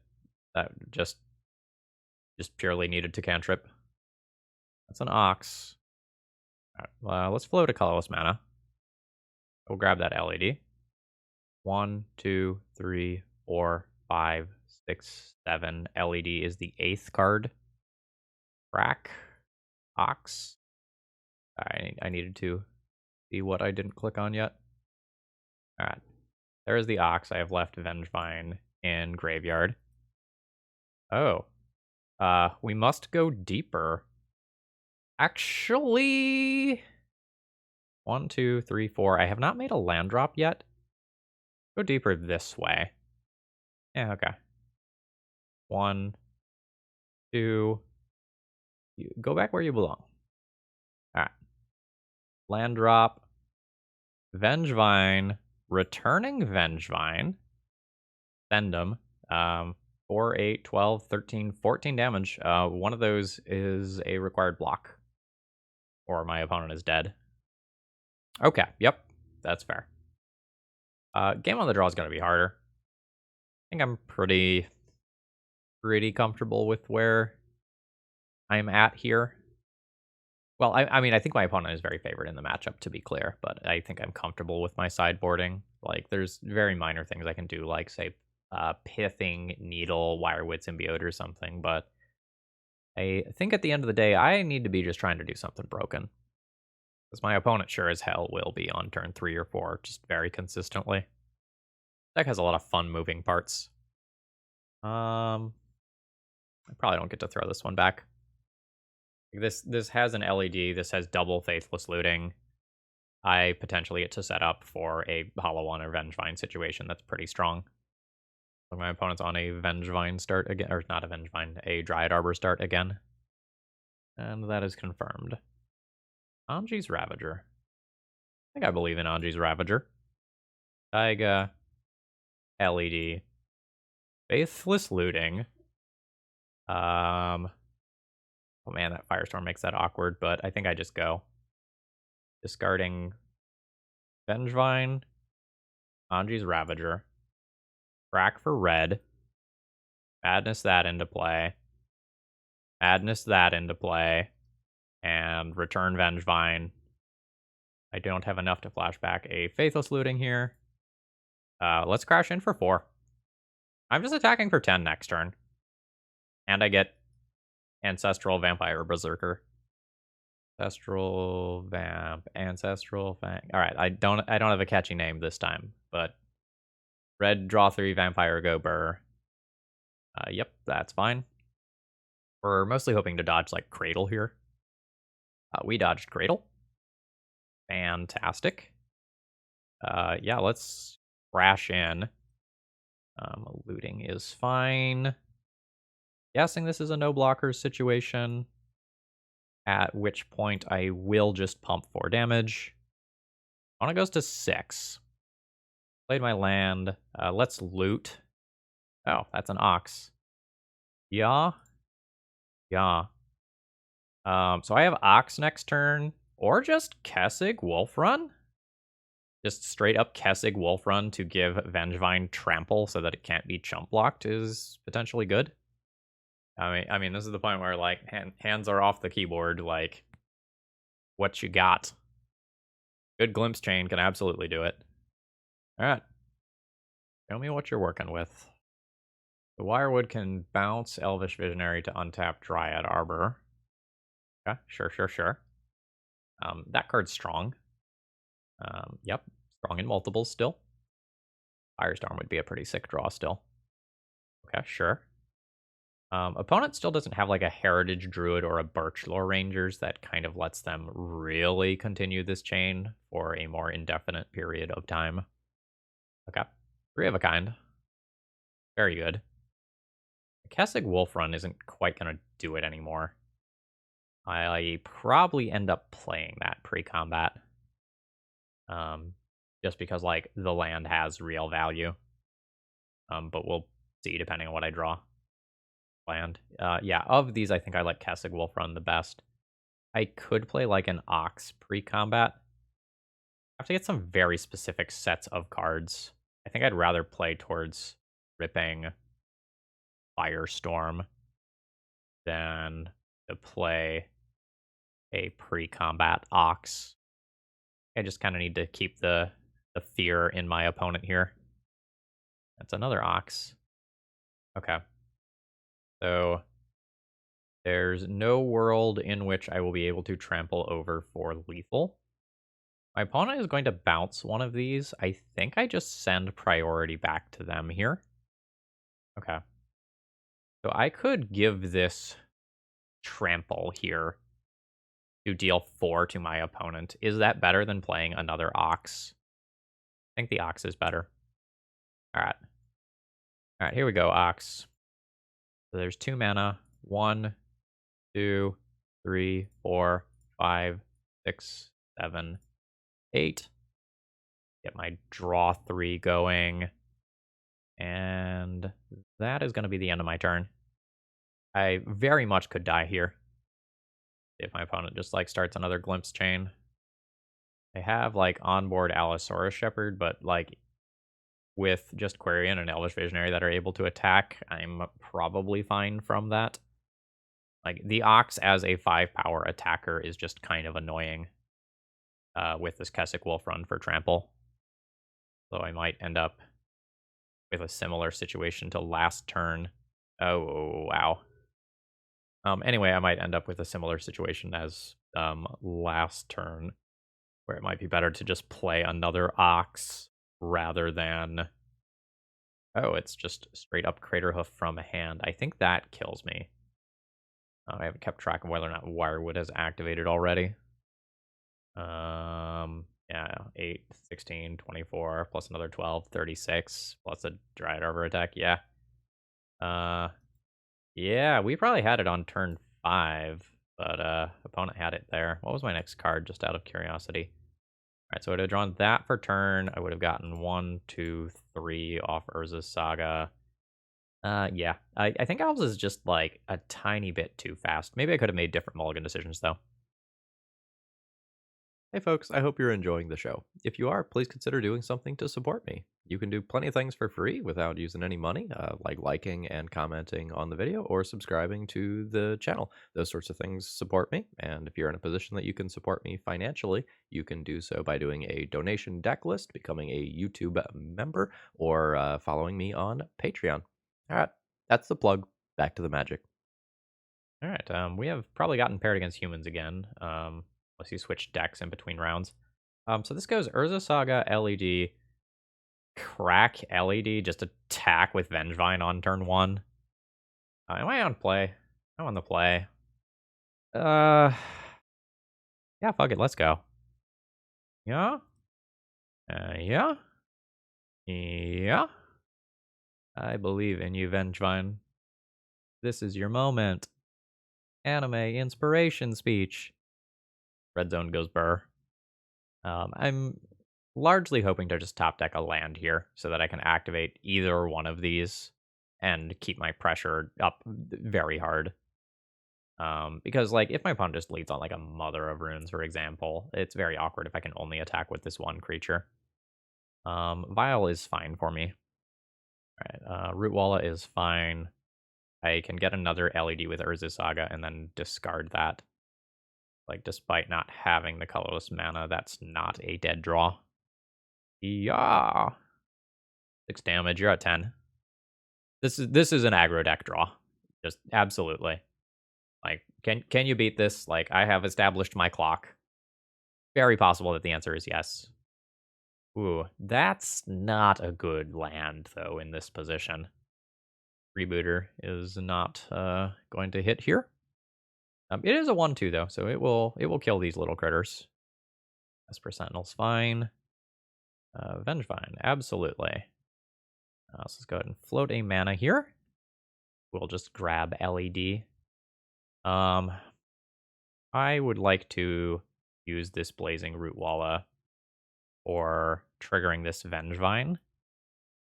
That just purely needed to cantrip. That's an Ox. Alright, let's float a colorless mana. We'll grab that LED. 1, 2, 3, 4, 5, 6, 7. LED is the 8th card. Crack. Ox. I needed to see what I didn't click on yet. Alright. There's the Ox. I have left Vengevine in graveyard. Oh. We must go deeper. Actually... 1, 2, 3, 4. I have not made a land drop yet. Go deeper this way. Yeah, okay. 1, 2. You go back where you belong. Alright. Land drop. Vengevine. Returning Vengevine. Send them. 4, 8, 12, 13, 14 damage. One of those is a required block. Or my opponent is dead. Okay, yep. That's fair. Game on the draw is going to be harder. I think I'm pretty comfortable with where I'm at here. Well, I mean, I think my opponent is very favored in the matchup, to be clear, but I think I'm comfortable with my sideboarding. Like, there's very minor things I can do, like, say, Pithing, Needle, Wirewit Symbiote or something, but I think at the end of the day, I need to be just trying to do something broken. Because my opponent sure as hell will be on turn 3 or 4, just very consistently. Deck has a lot of fun moving parts. I probably don't get to throw this one back. This has an LED. This has double Faithless Looting. I potentially get to set up for a Hollow One or Vengevine situation that's pretty strong. So my opponent's on a Vengevine start again, or not a Vengevine, a Dryad Arbor start again. And that is confirmed. Anji's Ravager. I think I believe in Anji's Ravager. Saga. LED. Faithless Looting. Oh man, that Firestorm makes that awkward, but I think I just go. Discarding Vengevine, Anji's Ravager, Crack for red, Madness that into play, Madness that into play, and return Vengevine. I don't have enough to flashback a Faithless Looting here. Let's crash in for 4. I'm just attacking for 10 next turn. And I get Ancestral Vampire Berserker. Ancestral Vamp, Ancestral Fang. Alright, I don't have a catchy name this time, but red, draw 3, Vampire, go Burr. Yep, that's fine. We're mostly hoping to dodge, like, Cradle here. We dodged Cradle. Fantastic. Yeah, let's crash in. Looting is fine. Guessing this is a no blockers situation. At which point I will just pump 4 damage. Mana goes to 6. Played my land. Let's loot. Oh, that's an Ox. Yeah. Yeah. So I have Ox next turn. Or just Kessig Wolf Run. Just straight up Kessig Wolf Run to give Vengevine trample so that it can't be chump blocked is potentially good. I mean, this is the point where, like, hands are off the keyboard, like, what you got? Good Glimpse Chain can absolutely do it. Alright. Show me what you're working with. The Wirewood can bounce Elvish Visionary to untap Dryad Arbor. Okay, sure. That card's strong. Yep, strong in multiples still. Firestorm would be a pretty sick draw still. Okay, sure. Opponent still doesn't have like a Heritage Druid or a Birchlore Rangers that kind of lets them really continue this chain for a more indefinite period of time. Okay. 3 of a kind. Very good. Kessig Wolf Run isn't quite going to do it anymore. I probably end up playing that pre-combat. Just because, like, the land has real value. But we'll see depending on what I draw. Land. Yeah, of these, I think I like Kessig Wolf Run the best. I could play, like, an Ox pre-combat. I have to get some very specific sets of cards. I think I'd rather play towards ripping Firestorm than to play a pre-combat Ox. I just kind of need to keep the fear in my opponent here. That's another Ox. Okay. So there's no world in which I will be able to trample over for lethal. My opponent is going to bounce one of these. I think I just send priority back to them here. Okay. So I could give this trample here to deal 4 to my opponent. Is that better than playing another Ox? I think the Ox is better. Alright. Alright, here we go, Ox. So there's 2 mana. 1, 2, 3, 4, 5, 6, 7, 8. Get my draw 3 going. And that is going to be the end of my turn. I very much could die here if my opponent just like starts another Glimpse Chain. I have like onboard Allosaurus Shepherd, but like with just Quarian and Elvish Visionary that are able to attack, I'm probably fine from that. Like the Ox as a 5-power attacker is just kind of annoying with this Kessig Wolf Run for trample. So I might end up with a similar situation to last turn. Oh, wow. Anyway, I might end up with a similar situation as last turn, where it might be better to just play another Ox rather than... Oh, it's just straight up Craterhoof from a hand. I think that kills me. I haven't kept track of whether or not Wirewood has activated already. Yeah, 8, 16, 24, plus another 12, 36, plus a Dryad Arbor attack, yeah. Yeah, we probably had it on turn 5, but opponent had it there. What was my next card, just out of curiosity? Alright, so I would have drawn that for turn. I would have gotten 1, 2, 3 off Urza's Saga. Yeah. I think Elves is just, like, a tiny bit too fast. Maybe I could have made different mulligan decisions, though. Hey folks, I hope you're enjoying the show. If you are, please consider doing something to support me. You can do plenty of things for free without using any money, like liking and commenting on the video or subscribing to the channel. Those sorts of things support me, and if you're in a position that you can support me financially, you can do so by doing a donation deck list, becoming a YouTube member, or following me on Patreon. Alright, that's the plug. Back to the magic. Alright, we have probably gotten paired against humans again. Unless you switch decks in between rounds. So this goes Urza Saga, LED, crack LED, just attack with Vengevine on turn 1. Am I on play? I'm on the play. Yeah, fuck it, let's go. Yeah? Yeah? Yeah? I believe in you, Vengevine. This is your moment. Anime inspiration speech. Red Zone goes burr. I'm largely hoping to just top deck a land here so that I can activate either one of these and keep my pressure up very hard. Because, like, if my opponent just leads on, like, a Mother of Runes, for example, it's very awkward if I can only attack with this one creature. Vial is fine for me. Alright, Rootwalla is fine. I can get another LED with Urza Saga and then discard that. Like, despite not having the colorless mana, that's not a dead draw. Yeah. 6 damage, you're at 10. This is an aggro deck draw. Just absolutely. Like, can you beat this? Like, I have established my clock. Very possible that the answer is yes. Ooh, that's not a good land, though, in this position. Rebooter is not going to hit here. It is a 1/2 though, so it will kill these little critters. Esper Sentinel's fine. Vengevine, absolutely. So let's go ahead and float a mana here. We'll just grab LED. I would like to use this Blazing Root Walla or triggering this Vengevine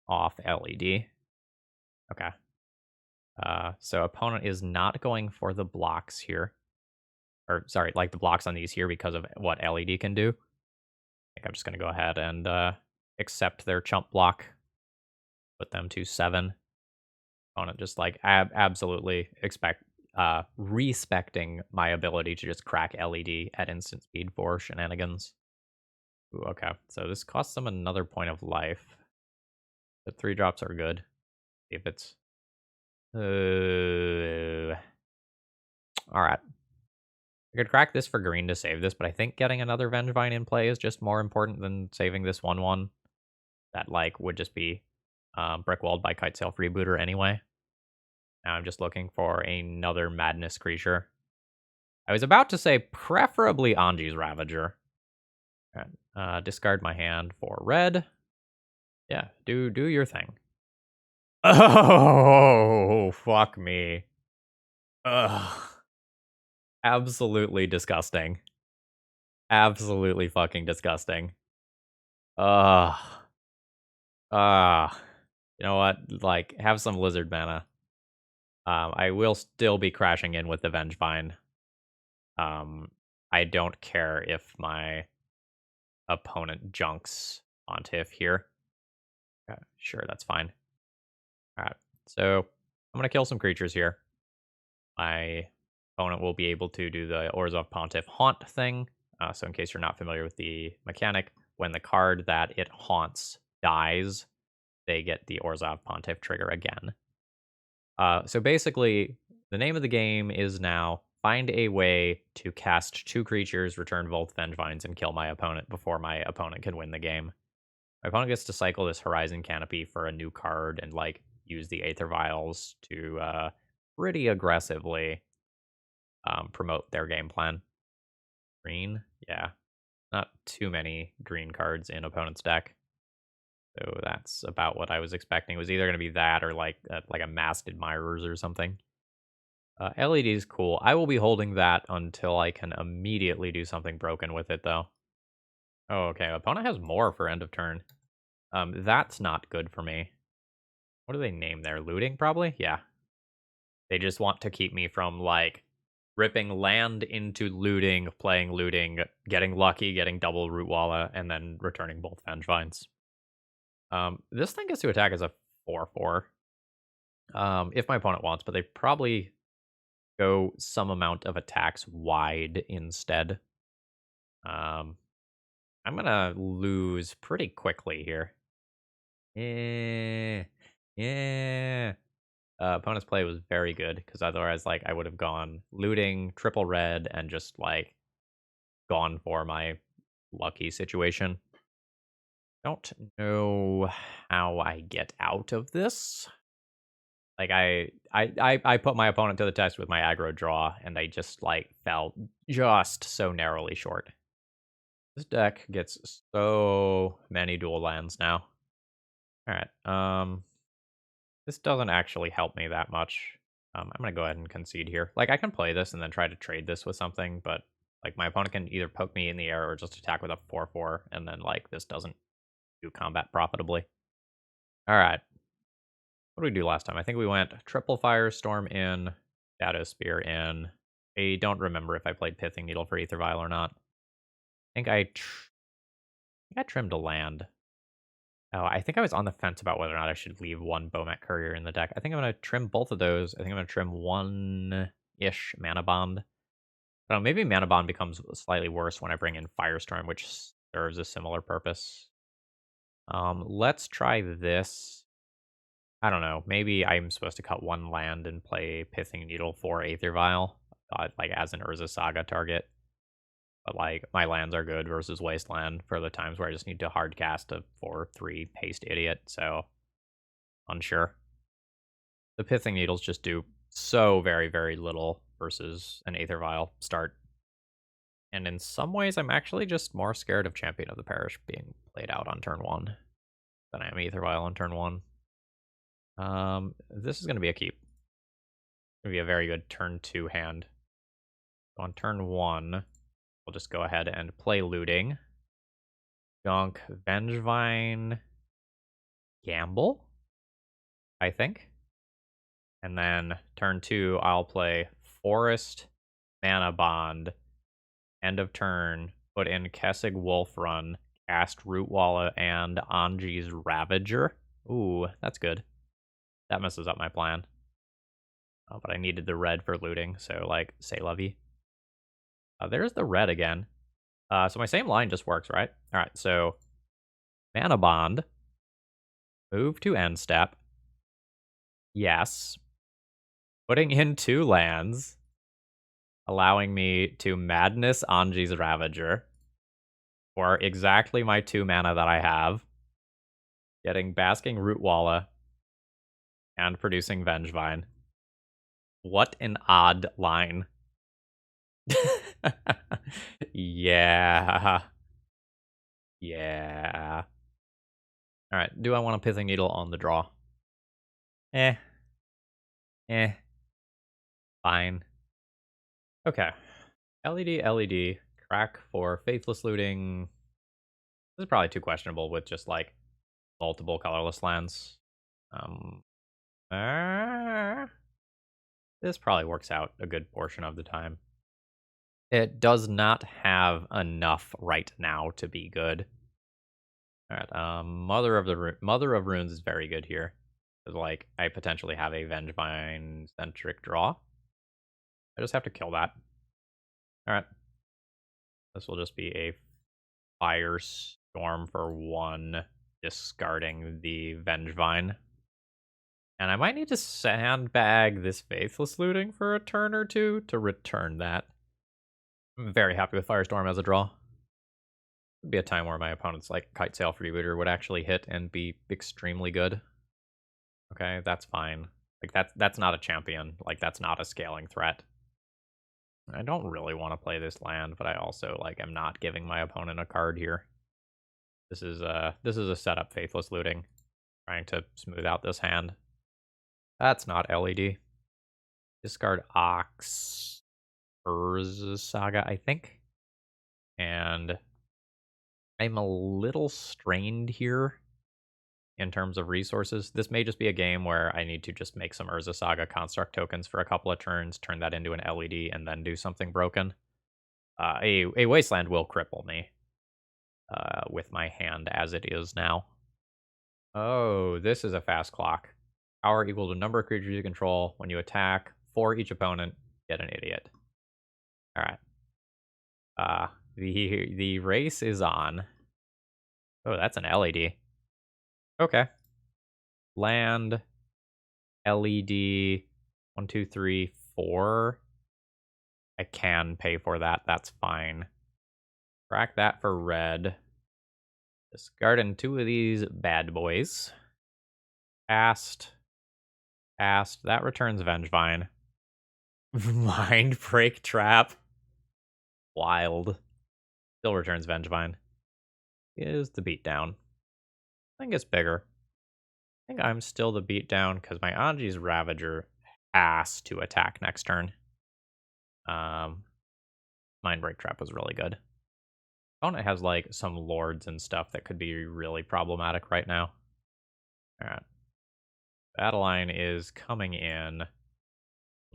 off LED. Okay. So opponent is not going for the blocks here. Or, sorry, like the blocks on these here because of what LED can do. I think I'm just going to go ahead and accept their chump block. Put them to 7. Opponent just like absolutely respecting my ability to just crack LED at instant speed for shenanigans. Ooh, okay, so this costs them another point of life. The 3 drops are good. See if it's... Alright. I could crack this for green to save this, but I think getting another Vengevine in play is just more important than saving this 1/1. That, like, would just be brickwalled by Kitesail Freebooter anyway. Now I'm just looking for another Madness creature. I was about to say preferably Anji's Ravager. Discard my hand for red. Yeah, do your thing. Oh, fuck me. Ugh. Absolutely disgusting. Absolutely fucking disgusting. Ugh. You know what? Like, have some lizard mana. I will still be crashing in with the Vengevine. I don't care if my opponent junks Pontiff here. Okay, sure, that's fine. Alright, so I'm gonna kill some creatures here. My opponent will be able to do the Urza Pontiff Haunt thing. So in case you're not familiar with the mechanic, when the card that it haunts dies, they get the Urza Pontiff trigger again. So basically, the name of the game is now find a way to cast 2 creatures, return both Vengevines, and kill my opponent before my opponent can win the game. My opponent gets to cycle this Horizon Canopy for a new card and like use the Aether Vials to pretty aggressively promote their game plan. Green, yeah, not too many green cards in opponent's deck. So that's about what I was expecting. It was either going to be that or like a Masked Admirers or something. LED is cool. I will be holding that until I can immediately do something broken with it, though. Oh, okay. Opponent has more for end of turn. That's not good for me. What do they name there? Looting, probably? Yeah. They just want to keep me from, like, ripping land into looting, playing looting, getting lucky, getting double Root Walla, and then returning both Vengevines. This thing gets to attack as a 4/4. If my opponent wants, but they probably go some amount of attacks wide instead. I'm gonna lose pretty quickly here. Yeah. Yeah. Opponent's play was very good, because otherwise, like, I would have gone looting, triple red, and just, like, gone for my lucky situation. Don't know how I get out of this. Like, I put my opponent to the test with my aggro draw, and I just, like, fell just so narrowly short. This deck gets so many dual lands now. Alright, this doesn't actually help me that much. I'm gonna go ahead and concede here. Like, I can play this and then try to trade this with something, but, like, my opponent can either poke me in the air or just attack with a 4/4, and then, like, this doesn't do combat profitably. Alright. What did we do last time? I think we went triple Firestorm in, Shadow Spear in. I don't remember if I played Pithing Needle for Aether Vial or not. I think I trimmed a land. Oh, I think I was on the fence about whether or not I should leave one Bomet Courier in the deck. I think I'm going to trim both of those. I think I'm going to trim one-ish Manabond. But maybe Manabond becomes slightly worse when I bring in Firestorm, which serves a similar purpose. Let's try this. I don't know. Maybe I'm supposed to cut one land and play Pithing Needle for Aether Vial, like as an Urza Saga target. But, like, my lands are good versus Wasteland for the times where I just need to hard cast a 4/3 haste idiot, so unsure. The Pithing Needles just do so very, very little versus an Aether Vial start. And in some ways, I'm actually just more scared of Champion of the Parish being played out on turn 1 than I am Aether Vial on turn 1. This is going to be a keep. It's going to be a very good turn 2 hand. So on turn 1, we'll just go ahead and play Looting. Gunk, Vengevine, Gamble, I think. And then turn 2, I'll play Forest, Manabond, end of turn, put in Kessig Wolf Run, cast Rootwalla and Anji's Ravager. Ooh, that's good. That messes up my plan. Oh, but I needed the red for looting, so, like, say lovey. There's the red again. So my same line just works, right? Alright, so Manabond. Move to end step. Yes. Putting in 2 lands. Allowing me to Madness Anji's Ravager. For exactly my 2 mana that I have. Getting Basking Rootwalla. And producing Vengevine. What an odd line. Yeah. Yeah. Alright, do I want a Pithing Needle on the draw? Eh. Fine. Okay. LED, LED. Crack for Faithless Looting. This is probably too questionable with just, like, multiple colorless lands. This probably works out a good portion of the time. It does not have enough right now to be good. Alright, Mother of Runes is very good here. Because, like, I potentially have a Vengevine-centric draw. I just have to kill that. Alright. This will just be a Firestorm for 1, discarding the Vengevine. And I might need to sandbag this Faithless Looting for a turn or 2 to return that. I'm very happy with Firestorm as a draw. Would be a time where my opponent's, like, Kitesail Freebooter would actually hit and be extremely good. Okay, that's fine. Like, that's not a champion. Like, that's not a scaling threat. I don't really want to play this land, but I also, like, am not giving my opponent a card here. This is a setup Faithless Looting, trying to smooth out this hand. That's not LED. Discard Ox, Urza Saga, I think. And I'm a little strained here in terms of resources. This may just be a game where I need to just make some Urza Saga construct tokens for a couple of turns, turn that into an LED, and then do something broken. A Wasteland will cripple me with my hand as it is now. Oh, this is a fast clock. Power equal to number of creatures you control. When you attack, for each opponent, get an idiot. Alright. The race is on. Oh, that's an LED. Okay. Land, LED, 1, 2, 3, 4. I can pay for that. That's fine. Crack that for red. Discarding 2 of these bad boys. Cast. Cast. That returns Vengevine. Mind Break Trap. Wild. Still returns Vengevine. Is the beatdown. I think it's bigger. I think I'm still the beatdown because my Anji's Ravager has to attack next turn. Mind Break Trap was really good. Opponent has, like, some lords and stuff that could be really problematic right now. Alright. Battle line is coming in. We'll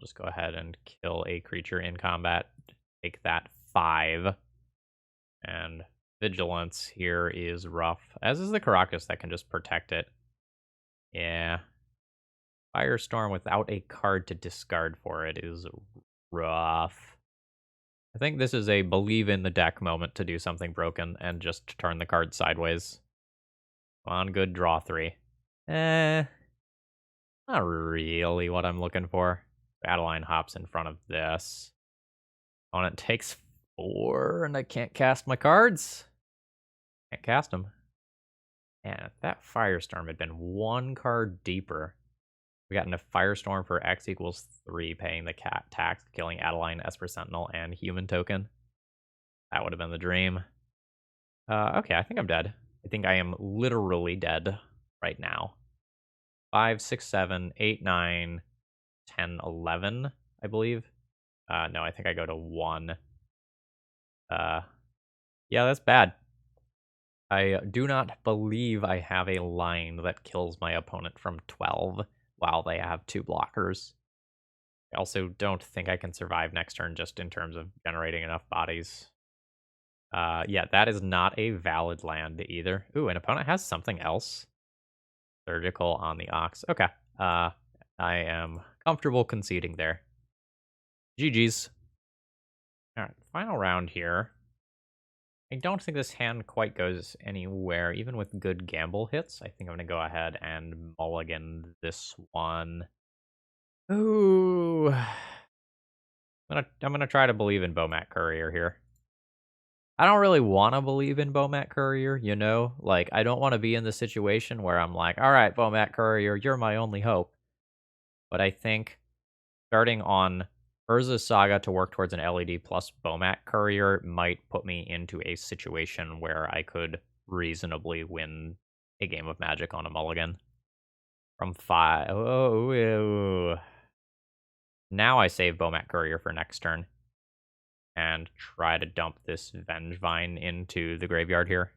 just go ahead and kill a creature in combat. Take that 5. And Vigilance here is rough. As is the Caracas that can just protect it. Yeah. Firestorm without a card to discard for it is rough. I think this is a believe in the deck moment to do something broken and just turn the card sideways. On good, draw 3. Not really what I'm looking for. Battleline hops in front of this. Opponent takes 4, and I can't cast my cards. Can't cast them. And if that Firestorm had been 1 card deeper, we got into Firestorm for X equals 3, paying the cat tax, killing Adeline, Esper Sentinel, and Human Token. That would have been the dream. Okay, I think I'm dead. I think I am literally dead right now. 5, 6, 7, 8, 9, 10, 11, I believe. No, I think I go to 1. Yeah, that's bad. I do not believe I have a line that kills my opponent from 12 while they have 2 blockers. I also don't think I can survive next turn just in terms of generating enough bodies. Yeah, that is not a valid land either. Ooh, an opponent has something else. Surgical on the Ox. Okay. I am comfortable conceding there. GG's. Alright, final round here. I don't think this hand quite goes anywhere, even with good gamble hits. I think I'm going to go ahead and mulligan this one. Ooh. I'm gonna try to believe in Bomat Courier here. I don't really want to believe in Bomat Courier, you know? Like, I don't want to be in the situation where I'm like, all right, Bomat Courier, you're my only hope. But I think starting on Urza's Saga to work towards an LED plus Bomat Courier might put me into a situation where I could reasonably win a game of Magic on a mulligan. From 5. Oh, now I save Bomat Courier for next turn and try to dump this Vengevine into the graveyard here.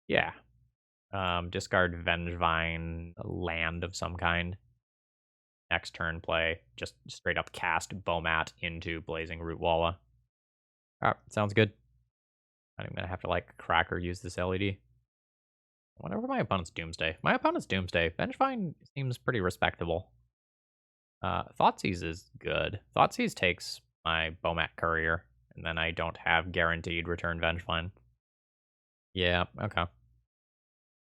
Yeah. Discard Vengevine, land of some kind. Next turn play, just straight up cast Bomat into Blazing Rootwalla. Alright, sounds good. I'm gonna have to like crack or use this LED. Whatever my opponent's Doomsday. My opponent's Doomsday. Vengevine seems pretty respectable. Thoughtseize is good. Thoughtseize takes my Bomat Courier, and then I don't have guaranteed return Vengevine. Yeah, okay.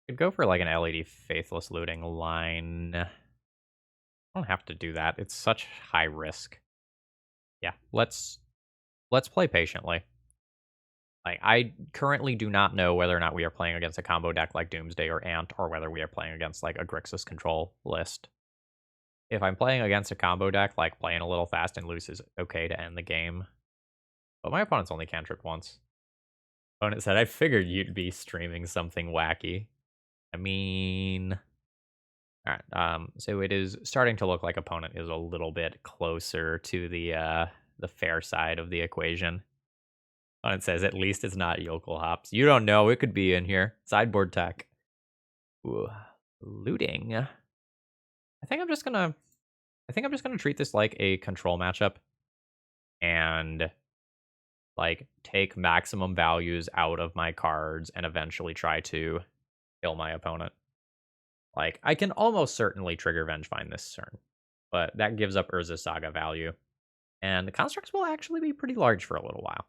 Could go for like an LED Faithless Looting line. I don't have to do that. It's such high risk. Yeah, let's play patiently. Like, I currently do not know whether or not we are playing against a combo deck like Doomsday or Ant, or whether we are playing against like a Grixis control list. If I'm playing against a combo deck, like playing a little fast and loose is okay to end the game. But my opponent's only cantripped once. Opponent said, I figured you'd be streaming something wacky. I mean... Alright, so it is starting to look like opponent is a little bit closer to the fair side of the equation. Opponent says, at least it's not Yokel Hops. You don't know, it could be in here. Sideboard tech. Ooh, looting. I think I'm just gonna treat this like a control matchup. And like take maximum values out of my cards and eventually try to kill my opponent. Like, I can almost certainly trigger Vengevine this turn, but that gives up Urza Saga value. And the constructs will actually be pretty large for a little while.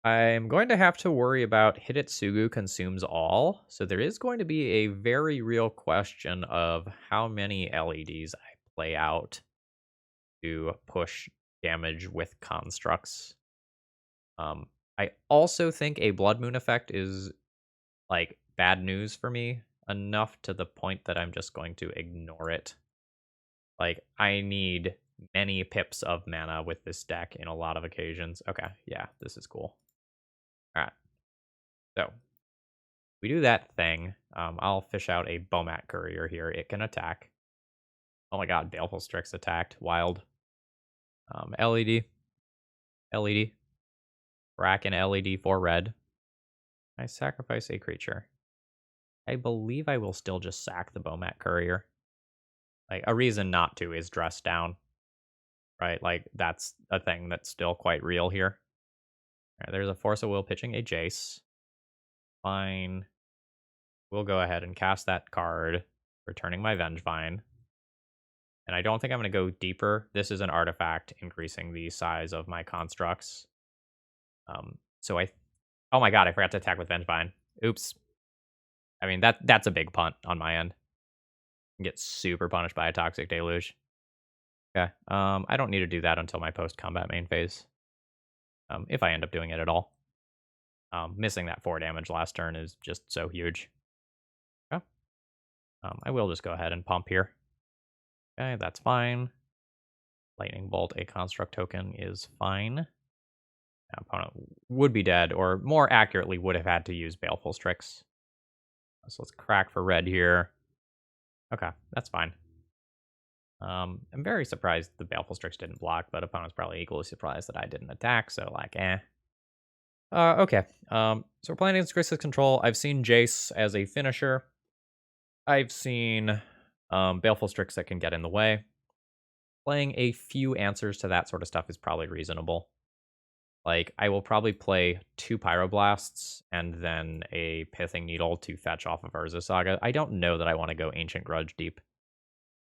I'm going to have to worry about Hidetsugu consumes all, so there is going to be a very real question of how many LEDs I play out to push damage with constructs. I also think a Blood Moon effect is like bad news for me, enough to the point that I'm just going to ignore it. Like, I need many pips of mana with this deck in a lot of occasions. Okay, yeah, this is cool. Alright. So, we do that thing. I'll fish out a Bomat Courier here. It can attack. Oh my god, Baleful Strix attacked. Wild. LED. LED. Rack an LED for red. I sacrifice a creature. I believe I will still just sack the Bomat Courier. Like, a reason not to is dress down. Right? Like, that's a thing that's still quite real here. Right, there's a Force of Will pitching a Jace. Fine. We'll go ahead and cast that card, returning my Vengevine. And I don't think I'm going to go deeper. This is an artifact increasing the size of my constructs. Oh my god, I forgot to attack with Vengevine. Oops. I mean, that's a big punt on my end. Get super punished by a Toxic Deluge. Okay, I don't need to do that until my post-combat main phase. if I end up doing it at all. Missing that 4 damage last turn is just so huge. Okay. I will just go ahead and pump here. Okay, that's fine. Lightning Bolt, a construct token, is fine. Opponent would be dead, or more accurately, would have had to use Baleful Strix. So let's crack for red here. Okay, that's fine. I'm very surprised the Baleful Strix didn't block, but opponent's probably equally surprised that I didn't attack, so like, eh. Okay. So we're playing against Chris's Control. I've seen Jace as a finisher. I've seen Baleful Strix that can get in the way. Playing a few answers to that sort of stuff is probably reasonable. Like, I will probably play 2 Pyroblasts and then a Pithing Needle to fetch off of Urza Saga. I don't know that I want to go Ancient Grudge deep.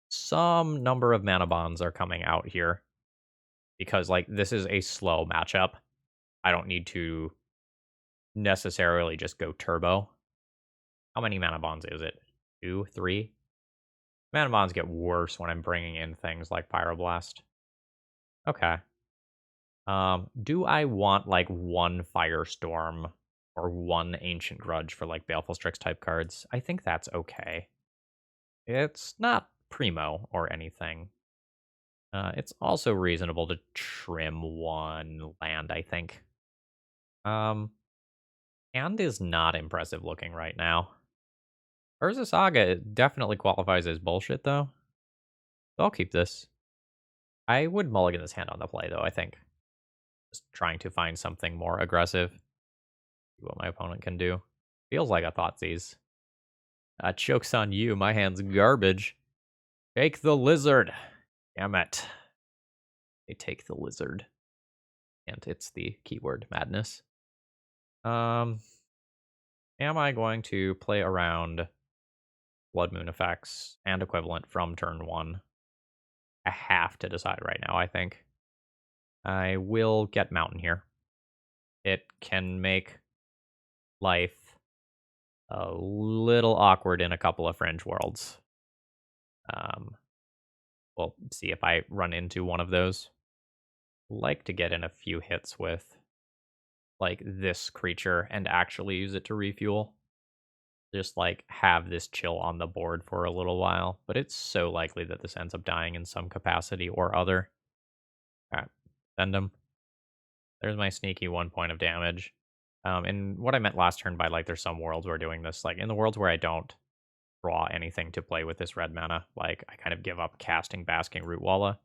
Some number of Manabonds are coming out here because, like, this is a slow matchup. I don't need to necessarily just go turbo. How many Manabonds is it? 2, 3? Manabonds get worse when I'm bringing in things like Pyroblast. Okay. Do I want, like, 1 Firestorm or 1 Ancient Grudge for, like, Baleful Strix type cards? I think that's okay. It's not primo or anything. It's also reasonable to trim 1 land, I think. And is not impressive looking right now. Urza Saga definitely qualifies as bullshit, though. So I'll keep this. I would mulligan this hand on the play, though, I think. Just trying to find something more aggressive. See what my opponent can do. Feels like a Thoughtseize. Joke's on you. My hand's garbage. Take the lizard. Damn it. They take the lizard. And it's the keyword madness. Am I going to play around Blood Moon effects and equivalent from turn 1? I have to decide right now, I think. I will get Mountain here. It can make life a little awkward in a couple of Fringe worlds. We'll see if I run into one of those. Like to get in a few hits with, like, this creature and actually use it to refuel. Just, like, have this chill on the board for a little while. But it's so likely that this ends up dying in some capacity or other. Alright, send him. There's my sneaky 1 point of damage. And what I meant last turn by, like, there's some worlds where doing this, like, in the worlds where I don't draw anything to play with this red mana, like, I kind of give up casting Basking Root Walla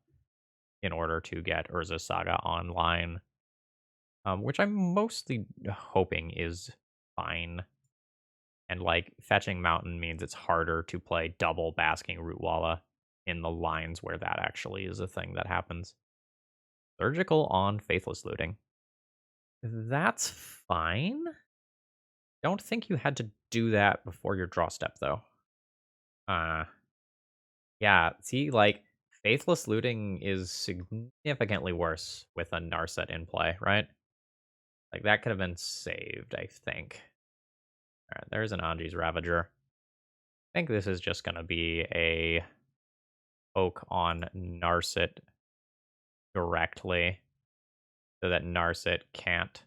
in order to get Urza Saga online, which I'm mostly hoping is fine. And, like, fetching Mountain means it's harder to play double Basking Root Walla in the lines where that actually is a thing that happens. Surgical on Faithless Looting. That's fine. Don't think you had to do that before your draw step, though. Yeah, see, like, Faithless Looting is significantly worse with a Narset in play, right? Like, that could have been saved, I think. Alright, there's an Anji's Ravager. I think this is just going to be a poke on Narset directly so that Narset can't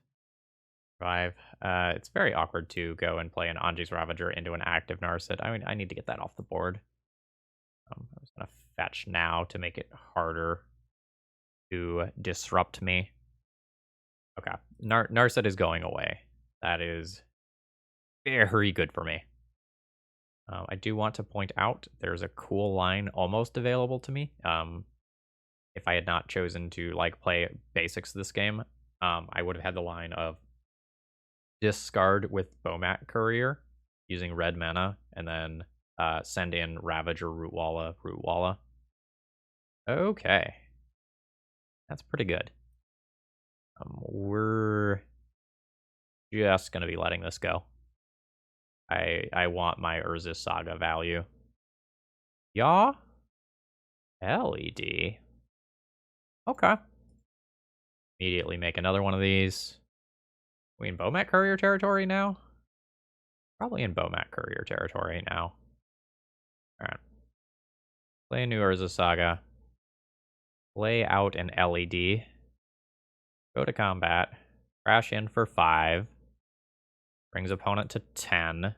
survive. It's very awkward to go and play an Anji's Ravager into an active Narset. I mean, I need to get that off the board. I'm just going to fetch now to make it harder to disrupt me. Okay, Narset is going away. That is very good for me. I do want to point out there's a cool line almost available to me. If I had not chosen to, like, play basics this game, I would have had the line of discard with Bomat Courier using red mana, and then send in Ravager, Root Walla. Okay. That's pretty good. We're just going to be letting this go. I want my Urza Saga value. Yeah? LED. Okay. Immediately make another one of these. We in Bomat Courier territory now? Probably in Bomat Courier territory now. Alright. Play a new Urza Saga. Play out an LED. Go to combat. Crash in for 5. Brings opponent to 10.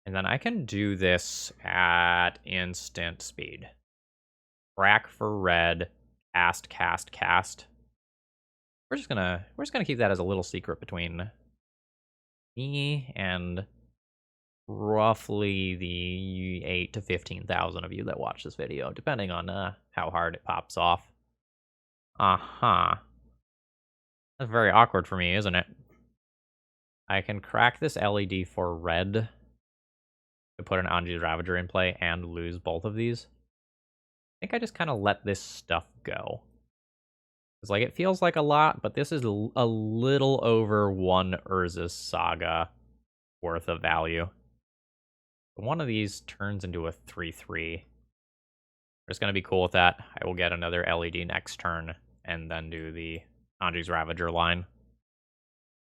And then I can do this at instant speed. Crack for red. Cast. We're just gonna keep that as a little secret between me and roughly the 8 to 15,000 of you that watch this video, depending on how hard it pops off. That's very awkward for me, isn't it? I can crack this LED for red to put an Anji's Ravager in play and lose both of these. I think I just kind of let this stuff go. It's like, it feels like a lot, but this is a little over 1 Urza Saga worth of value. One of these turns into a 3/3. We're just going to be cool with that. I will get another LED next turn and then do the Anji's Ravager line.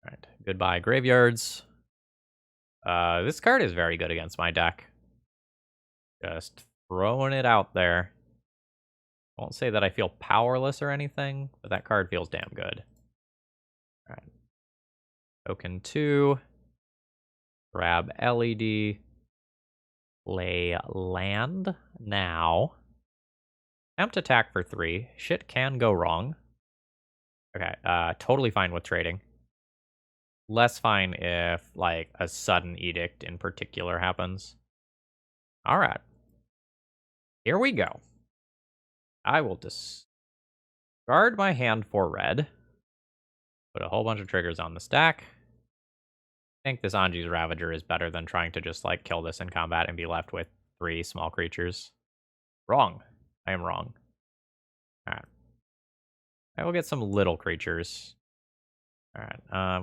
All right, goodbye graveyards. This card is very good against my deck. Just throwing it out there. I won't say that I feel powerless or anything, but that card feels damn good. All right. Token 2. Grab LED. Play land now. Attempt attack for 3. Shit can go wrong. Okay, totally fine with trading. Less fine if, like, a sudden edict in particular happens. Alright. Here we go. I will discard my hand for red. Put a whole bunch of triggers on the stack. I think this Anji's Ravager is better than trying to just, like, kill this in combat and be left with 3 small creatures. Wrong. I am wrong. Alright. I will get some little creatures. Alright.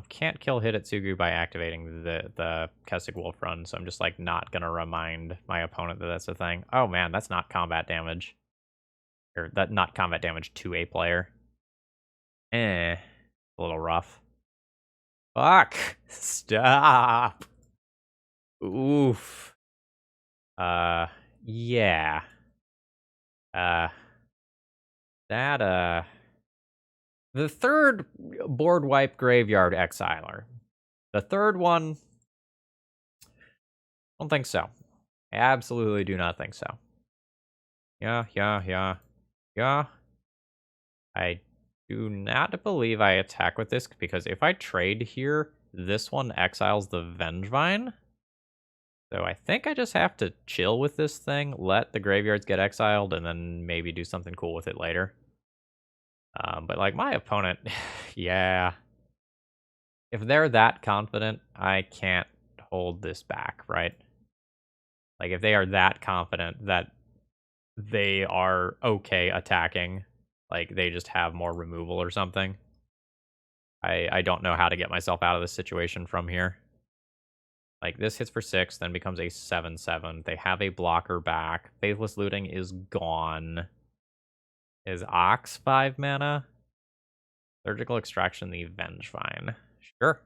Can't kill Hidetsugu by activating the Keswick Wolf Run, so I'm just, like, not gonna remind my opponent that that's a thing. Oh man, that's not combat damage. Or that not combat damage to a player. A little rough. Fuck! Stop! Oof. Yeah. The third board wipe graveyard exiler. The third one, don't think so. I absolutely do not think so. Yeah. I do not believe I attack with this, because if I trade here, this one exiles the Vengevine. So I think I just have to chill with this thing, let the graveyards get exiled, and then maybe do something cool with it later. But, like, my opponent, yeah. If they're that confident, I can't hold this back, right? Like, if they are that confident that they are okay attacking, like, they just have more removal or something, I don't know how to get myself out of this situation from here. Like, this hits for 6, then becomes a 7/7. They have a blocker back. Faithless Looting is gone. Is Ox 5 mana? Surgical Extraction, the Vengevine. Sure.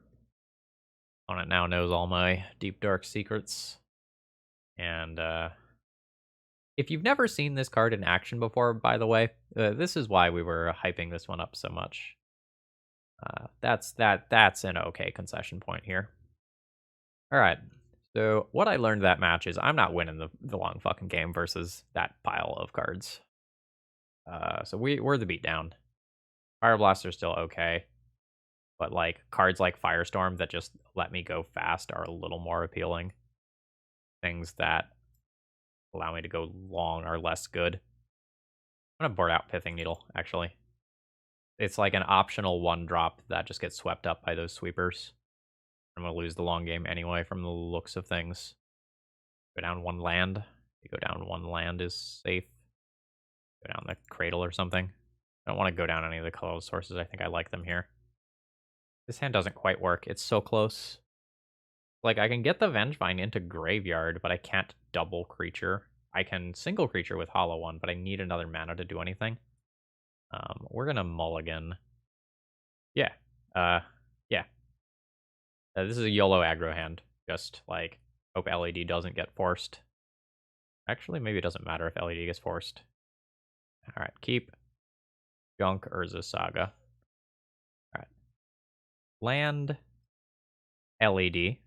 Opponent now knows all my deep, dark secrets. And, if you've never seen this card in action before, by the way, this is why we were hyping this one up so much. That's an okay concession point here. Alright, so what I learned that match is I'm not winning the long fucking game versus that pile of cards. So we're the beatdown. Fire Blaster's still okay, but, like, cards like Firestorm that just let me go fast are a little more appealing. Things that allow me to go long are less good. I'm gonna board out Pithing Needle, actually. It's like an optional 1-drop that just gets swept up by those sweepers. I'm gonna lose the long game anyway from the looks of things. Go down 1 land. You go down 1 land is safe. Go down the Cradle or something. I don't want to go down any of the colorless sources. I think I like them here. This hand doesn't quite work. It's so close. Like, I can get the Vengevine into graveyard, but I can't double creature. I can single creature with Hollow One, but I need another mana to do anything. We're gonna mulligan. Yeah. Yeah. This is a YOLO aggro hand. Just, like, hope LED doesn't get forced. Actually, maybe it doesn't matter if LED gets forced. Alright, keep. Junk Urza Saga. Land LED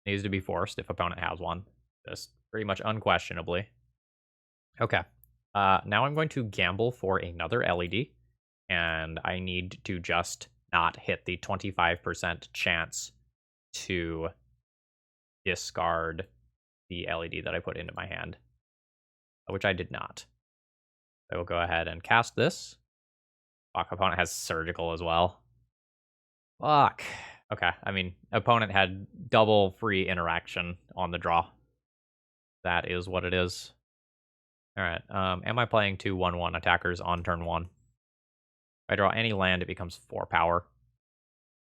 needs to be forced if opponent has one. Just pretty much unquestionably. Okay. Now I'm going to gamble for another LED, and I need to just not hit the 25% chance to discard the LED that I put into my hand, which I did not. I will go ahead and cast this. Fuck, opponent has surgical as well. Fuck. Okay, I mean, opponent had double free interaction on the draw. That is what it is. Alright, am I playing 2 1/1 attackers on turn 1? If I draw any land, it becomes 4 power.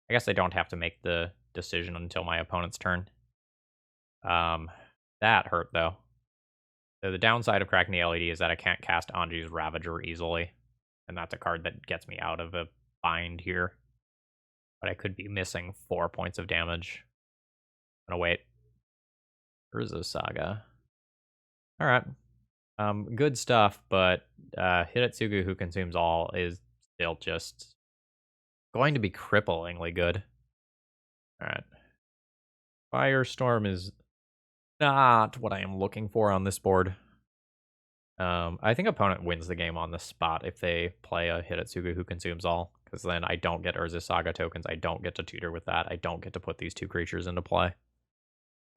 I guess I don't have to make the decision until my opponent's turn. That hurt, though. So the downside of cracking the LED is that I can't cast Anji's Ravager easily. And that's a card that gets me out of a bind here. But I could be missing 4 points of damage. I'm gonna wait. Urza Saga. Alright. Good stuff, but Hidetsugu, who consumes all, is still just going to be cripplingly good. Alright. Firestorm is not what I am looking for on this board. I think opponent wins the game on the spot if they play a Hidetsugu who consumes all, because then I don't get Urza Saga tokens, I don't get to tutor with that, I don't get to put these 2 creatures into play.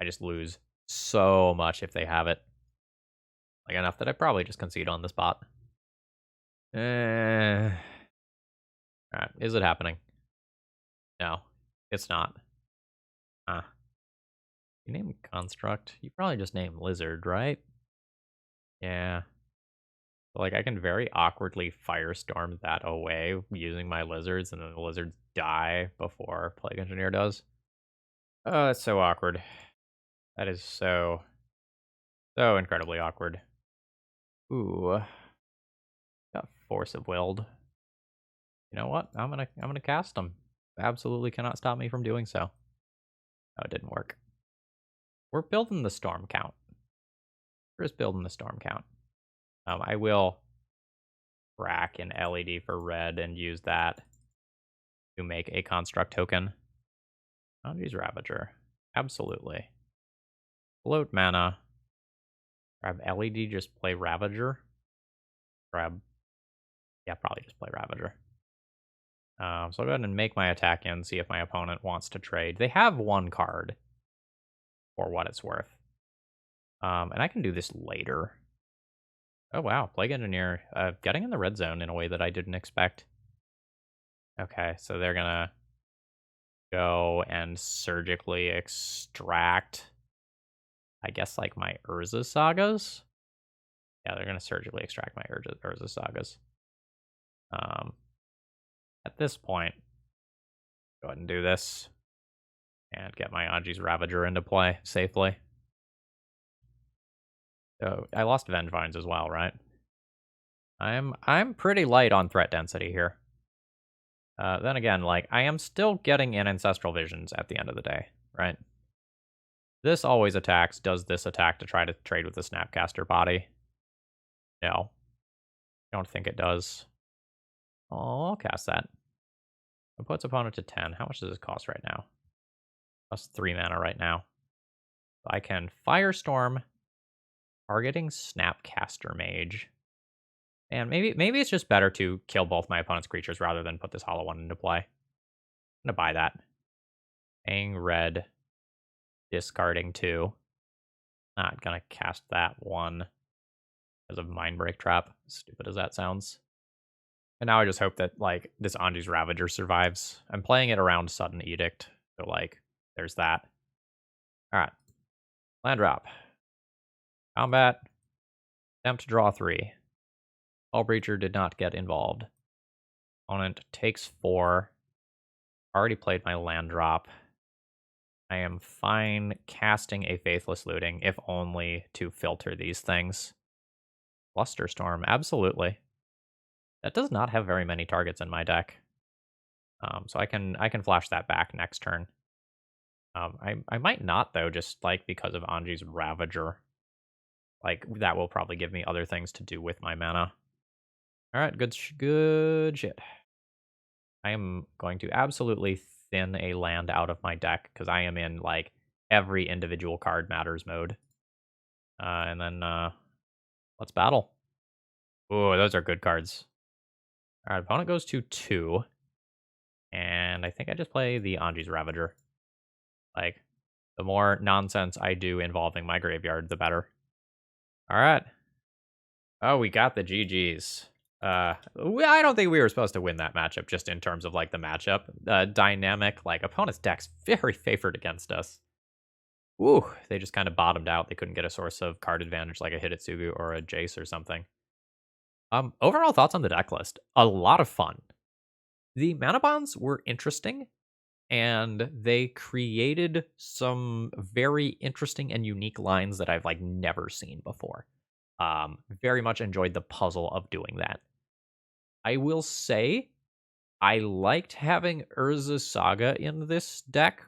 I just lose so much if they have it. Like, enough that I probably just concede on the spot. Alright, is it happening? No, it's not. You name Construct, you probably just name Lizard, right? Yeah. Like, I can very awkwardly Firestorm that away using my Lizards, and then the Lizards die before Plague Engineer does. Oh, that's so awkward. That is so incredibly awkward. Ooh. Got Force of Willed. You know what? I'm gonna cast them. Absolutely cannot stop me from doing so. Oh, it didn't work. We're building the Storm count. We're just building the Storm count. I will rack an LED for red and use that to make a construct token. Anji's Ravager. Absolutely. Float mana. Grab LED, just play Ravager. Yeah, probably just play Ravager. So I'll go ahead and make my attack in, see if my opponent wants to trade. They have 1 card, for what it's worth. And I can do this later. Oh wow, Plague Engineer getting in the red zone in a way that I didn't expect. Okay, so they're gonna go and surgically extract, I guess, like my Urza Sagas? Yeah, they're gonna surgically extract my Urza Sagas. At this point, go ahead and do this. And get my Anji's Ravager into play safely. So I lost Vengevines as well, right? I'm pretty light on threat density here. Then again, like, I am still getting in Ancestral Visions at the end of the day, right? This always attacks. Does this attack to try to trade with the Snapcaster body? No. Don't think it does. Oh, I'll cast that. It puts opponent to 10. How much does this cost right now? Plus 3 mana right now. I can Firestorm, targeting Snapcaster Mage. And maybe it's just better to kill both my opponent's creatures rather than put this hollow one into play. I'm gonna buy that. Paying red, discarding 2. Not gonna cast that one because of Mindbreak Trap. Stupid as that sounds. And now I just hope that, like, this Anji's Ravager survives. I'm playing it around Sudden Edict, so, like, there's that. Alright. Land drop. Combat. Attempt to draw 3. All Breacher did not get involved. Opponent takes 4. Already played my land drop. I am fine casting a Faithless Looting, if only to filter these things. Flusterstorm, absolutely. That does not have very many targets in my deck. So I can flash that back next turn. I might not, though, just, like, because of Anji's Ravager. Like, that will probably give me other things to do with my mana. Alright, good shit. I am going to absolutely thin a land out of my deck because I am in like every individual card matters mode. And then let's battle. Oh, those are good cards. All right, opponent goes to 2. And I think I just play the Anji's Ravager. Like, the more nonsense I do involving my graveyard, the better. All right. Oh, we got the GGs. I don't think we were supposed to win that matchup, just in terms of, like, the matchup. Dynamic, like, opponent's deck's very favored against us. Ooh, they just kind of bottomed out. They couldn't get a source of card advantage like a Hidetsugu or a Jace or something. Overall thoughts on the deck list. A lot of fun. The Manabonds were interesting, and they created some very interesting and unique lines that I've, like, never seen before. Very much enjoyed the puzzle of doing that. I will say, I liked having Urza Saga in this deck.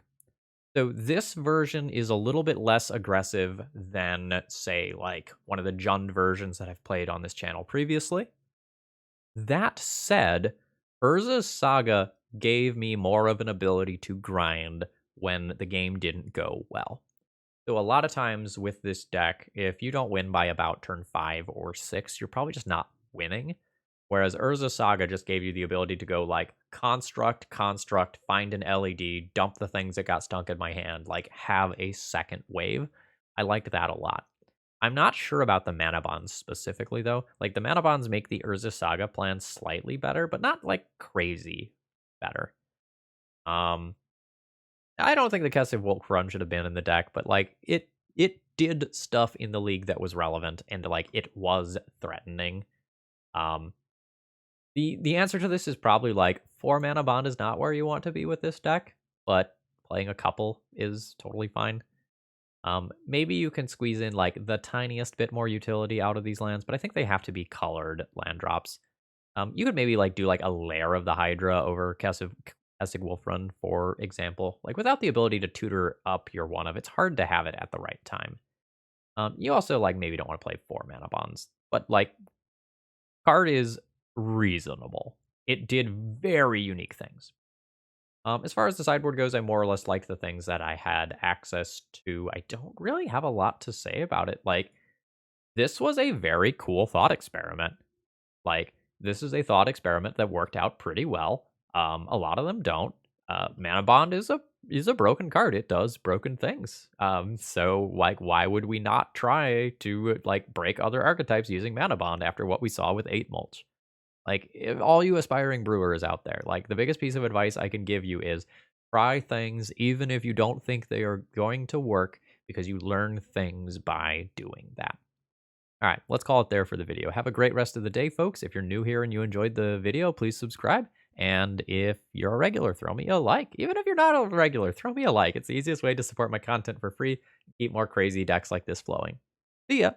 So this version is a little bit less aggressive than, say, like, one of the Jund versions that I've played on this channel previously. That said, Urza's Saga gave me more of an ability to grind when the game didn't go well. So a lot of times with this deck, if you don't win by about turn 5 or 6, you're probably just not winning. Whereas Urza Saga just gave you the ability to go like construct, find an LED, dump the things that got stunk in my hand, like have a second wave. I liked that a lot. I'm not sure about the Manabonds specifically, though. Like, the Manabonds make the Urza Saga plan slightly better, but not, like, crazy better. I don't think the Kesef Wolf run should have been in the deck, but, like, it did stuff in the league that was relevant, and, like, it was threatening. The answer to this is probably, like, 4 Manabond is not where you want to be with this deck, but playing a couple is totally fine. Maybe you can squeeze in like the tiniest bit more utility out of these lands, but I think they have to be colored land drops. You could maybe like do like a layer of the Hydra over Kesef Wolf Run, for example. Like, without the ability to tutor up your one of, it's hard to have it at the right time. You also like maybe don't want to play 4 mana bonds, but like card is reasonable. It did very unique things. As far as the sideboard goes, I more or less like the things that I had access to. I don't really have a lot to say about it. Like, this was a very cool thought experiment. Like, this is a thought experiment that worked out pretty well. A lot of them don't. Mana Bond is a broken card. It does broken things. So like, why would we not try to like break other archetypes using Mana Bond after what we saw with 8 Mulch? Like, if all you aspiring brewers out there, like, the biggest piece of advice I can give you is try things even if you don't think they are going to work, because you learn things by doing that. All right, let's call it there for the video. Have a great rest of the day, folks. If you're new here and you enjoyed the video, please subscribe. And if you're a regular, throw me a like. Even if you're not a regular, throw me a like. It's the easiest way to support my content for free and keep more crazy decks like this flowing. See ya!